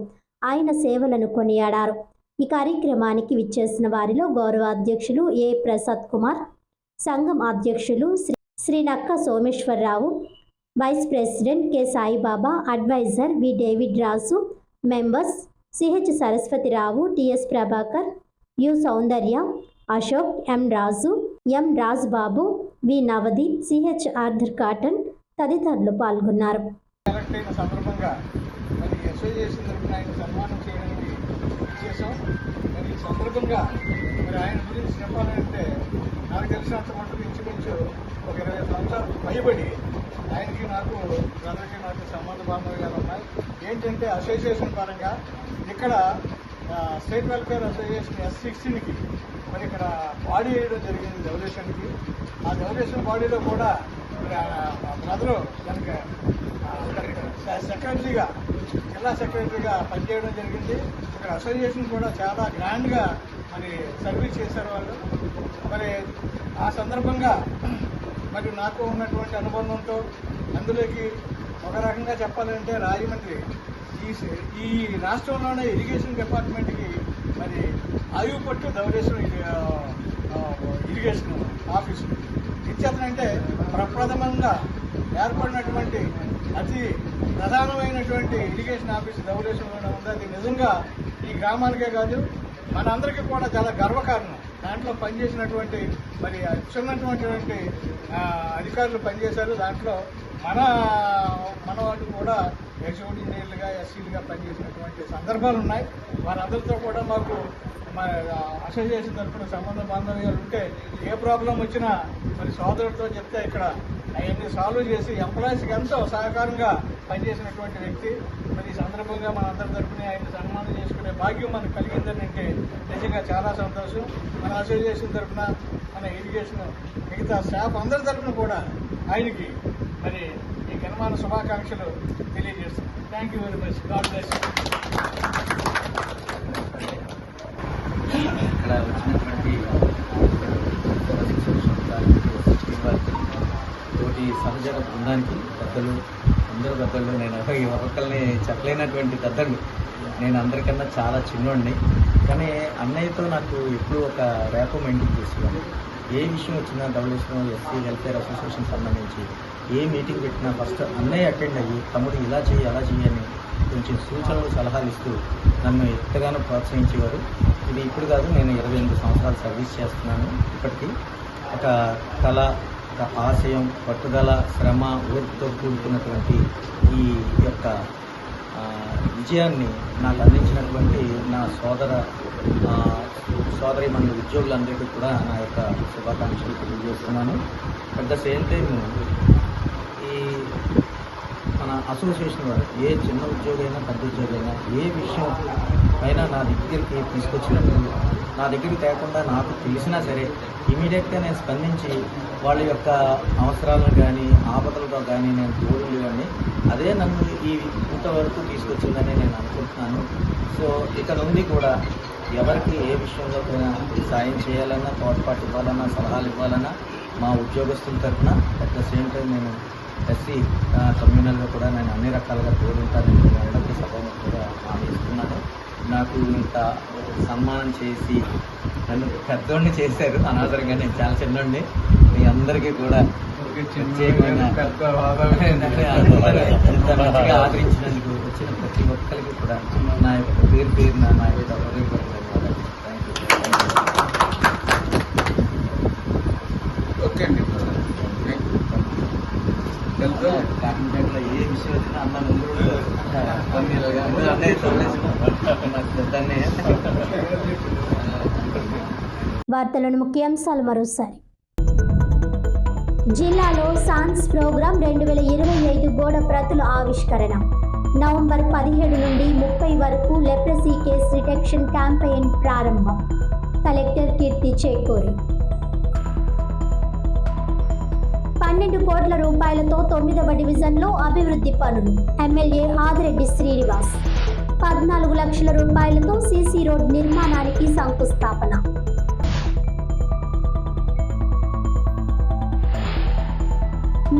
ఆయన సేవలను కొనియాడారు. ఈ కార్యక్రమానికి విచ్చేసిన వారిలో గౌరవ అధ్యక్షులు ఏ ప్రసాద్ కుమార్, సంఘం అధ్యక్షులు Shri Nakka Someswararao, vice president K Saibaba, adviser V David Raju, members CH Saraswathirao, TS Prabhakar, U Soundarya, Ashok, M Raju, M Rajubabu, V Navdeep, CH Arthur Cotton తదితరులు పాల్గొన్నారు. సందర్భంగా మరి అసోసియేషన్ తరఫున ఆయన సన్మానం చేయడానికి చేసాం. మరి ఈ సందర్భంగా మరి ఆయన గురించి చెప్పాలంటే నాకు తెలిసినంత మటుకు ఇంచుమించు ఒక 20 సంవత్సరాలు పైబడి ఆయనకి నాకు అందరికీ నాకు సంబంధ బాంధవ్యాలు ఉన్నాయి. ఏంటంటే అసోసియేషన్ పరంగా ఇక్కడ స్టేట్ వెల్ఫేర్ అసోసియేషన్ S16కి మరి ఇక్కడ బాడీ వేయడం జరిగింది డెవల్యూషన్కి. ఆ డెవల్యూషన్ బాడీలో కూడా బ్రదరు దానికి సెక్రటరీగా, జిల్లా సెక్రటరీగా పనిచేయడం జరిగింది. ఇక్కడ అసోసియేషన్ కూడా చాలా గ్రాండ్గా మరి సర్వీస్ చేశారు వాళ్ళు. మరి ఆ సందర్భంగా మరి నాకు ఉన్నటువంటి అనుబంధంతో అందులోకి ఒక రకంగా చెప్పాలంటే రాజమండ్రి ఈ రాష్ట్రంలోనే ఇరిగేషన్ డిపార్ట్మెంట్కి మరి ఆయుపట్టు ధవళేశ్వరం ఇరిగేషన్ ఆఫీసు ఇచ్చేతనంటే ప్రప్రథమంగా ఏర్పడినటువంటి అతి ప్రధానమైనటువంటి ఇరిగేషన్ ఆఫీసు ధవళేశ్వరంలో ఉంది. అది నిజంగా ఈ గ్రామానికే కాదు మనందరికీ కూడా చాలా గర్వకారణం. దాంట్లో పనిచేసినటువంటి మరి అత్యున్నటువంటి అధికారులు పనిచేశారు. దాంట్లో మన వాళ్ళు కూడా ఎగ్జిక్యూటివ్ ఇంజనీర్లుగా, ఎస్సీలుగా పనిచేసినటువంటి సందర్భాలు ఉన్నాయి. వారందరితో కూడా మాకు మా అసోసియేషన్ తరఫున సంబంధ బాంధవ్యాలు ఉంటే ఏ ప్రాబ్లం వచ్చినా మరి సోదరుడితో చెప్తే ఇక్కడ అవన్నీ సాల్వ్ చేసి ఎంప్లాయీస్కి ఎంతో సహకారంగా పనిచేసినటువంటి వ్యక్తి. మరి ఈ సందర్భంగా మన అందరి తరఫున ఆయన సన్మానం చేసుకునే భాగ్యం మనకు కలిగిందంటే నిజంగా చాలా సంతోషం. మన అసోసియేషన్ తరఫున, మన ఇరిగేషన్ మిగతా స్టాఫ్ అందరి తరఫున కూడా ఆయనకి మరి ఈ ఘనమైన శుభాకాంక్షలు తెలియజేస్తున్నాం. Thank you very much. God bless. ఇక్కడ వచ్చినటువంటి తోటి సహజ బృందానికి పెద్దలు, అందరూ పెద్దలు, నేను ఒక్కొక్కరిని చెప్పలేనటువంటి పెద్దలు. నేను అందరికన్నా చాలా చిన్నోడిని, కానీ అన్నయ్యతో నాకు ఎప్పుడూ ఒక ర్యాపో మెయింటైన్ చేసేవాడిని. ఏ విషయం వచ్చినా ధవళేశ్వరం ఎస్సీ వెల్ఫేర్ అసోసియేషన్ సంబంధించి ఏ మీటింగ్ పెట్టినా ఫస్ట్ అన్నయ్య అటెండ్ అయ్యి తమ్ముడు ఇలా చేయి అలా చేయి అని కొంచెం సూచనలు సలహాలు ఇస్తూ నన్ను ఎంతగానో ప్రోత్సహించేవారు. ఇది ఇప్పుడు కాదు, నేను 28 సంవత్సరాలు సర్వీస్ చేస్తున్నాను. ఇప్పటికీ ఒక కళ, ఒక ఆశయం, పట్టుదల, శ్రమ, ఓర్పుతో కూడుకున్నటువంటి ఈ యొక్క విజయాన్ని నాకు అందించినటువంటి నా సోదరి మన ఉద్యోగులందరికీ కూడా నా యొక్క శుభాకాంక్షలు తెలియజేస్తున్నాను. అట్ ద సేమ్ టైం ఈ మన అసోసియేషన్ వారు ఏ చిన్న ఉద్యోగైనా పెద్ద ఉద్యోగైనా ఏ విషయం అయినా నా దగ్గరికి తీసుకొచ్చినప్పుడు నా దగ్గరికి తేకుండా నాకు తెలిసినా సరే ఇమీడియట్గా నేను స్పందించి వాళ్ళ యొక్క అవసరాలను కానీ ఆపదలతో కానీ నేను తోడులు కానీ అదే నన్ను ఈ ఇంతవరకు తీసుకొచ్చిందని నేను అనుకుంటున్నాను. సో ఇక నుండి కూడా ఎవరికి ఏ విషయంలో సాయం చేయాలన్నా, తోడ్పాటు ఇవ్వాలన్నా, సలహాలు ఇవ్వాలన్నా మా ఉద్యోగస్తుల తరఫున అట్ ద సేమ్ టైం నేను ఎస్సీ కమ్యూనల్లో కూడా నేను అన్ని రకాలుగా తోడుంటానని నేను అందరికీ సభాముఖంగా హామీ ఇస్తున్నాను. నాకు ఇంత సన్మానం చేసి నన్ను పెద్దోడిని చేశారు, అనవసరంగా నేను చాలా చిన్నోడిని. మీ అందరికీ కూడా ప్రత్యేకమైన ఇంత మంచిగా ఆదరించినందుకు వచ్చిన ప్రతి ఒక్కరికి కూడా నా యొక్క పేరున నా యొక్క హృదయపూర్వక ధన్యవాదాలు. ఓకే అండి. కాకినాడలో ఏ విషయం వచ్చినా అన్న ముందు వార్తలను ముఖ్యాంశాలు మరోసారి. జిల్లాలో సాన్స్ ప్రోగ్రాం 2025 గోడ ప్రతుల ఆవిష్కరణ. నవంబర్ 17 నుండి 30 వరకు లెప్రసీ కేస్ డిటెక్షన్ క్యాంపెయిన్ ప్రారంభం. కలెక్టర్ కీర్తి చేకూరి. 12 కోట్ల రూపాయలతో 9వ డివిజన్లో అభివృద్ధి పనులు. ఎమ్మెల్యే ఆదిరెడ్డి శ్రీనివాస్. 14 లక్షల రూపాయలతో సీసీ రోడ్ నిర్మాణానికి శంకుస్థాపన.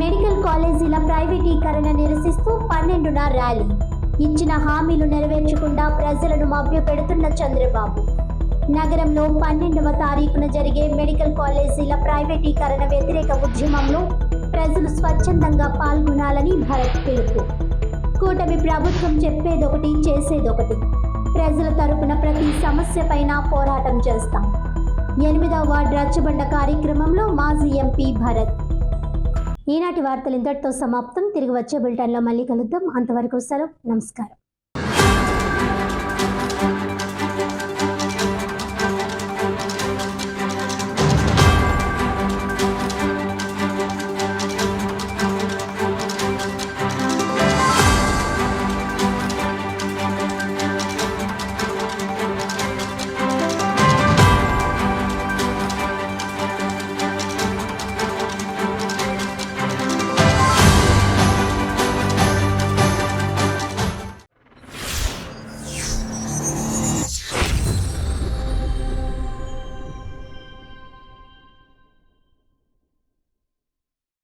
మెడికల్ కాలేజీల ప్రైవేటీకరణ నిరసిస్తూ 12న ర్యాలీ. ఇచ్చిన హామీలు నెరవేర్చకుండా ప్రజలను మభ్యపెడుతున్న చంద్రబాబు. నగరంలో 12వ తారీఖున జరిగే మెడికల్ కాలేజీల ప్రైవేటీకరణ వ్యతిరేక ఉద్యమంలో ప్రజలు స్వచ్ఛందంగా పాల్గొనాలని భరత్ పిలుపు. కూటమి ప్రభుత్వం చెప్పేదొకటి, చేసేదొకటి. ప్రజల తరపున ప్రతి సమస్యపైన పోరాటం చేస్తాం. 8వ వార్డు రచ్చబండ కార్యక్రమంలో మాజీ ఎంపీ భరత్. ఈనాటి వార్తలు ఇంతటితో సమాప్తం. తిరిగి వచ్చే బులెటిన్లో మళ్ళీ కలుద్దాం. అంతవరకు సెలవు. నమస్కారం.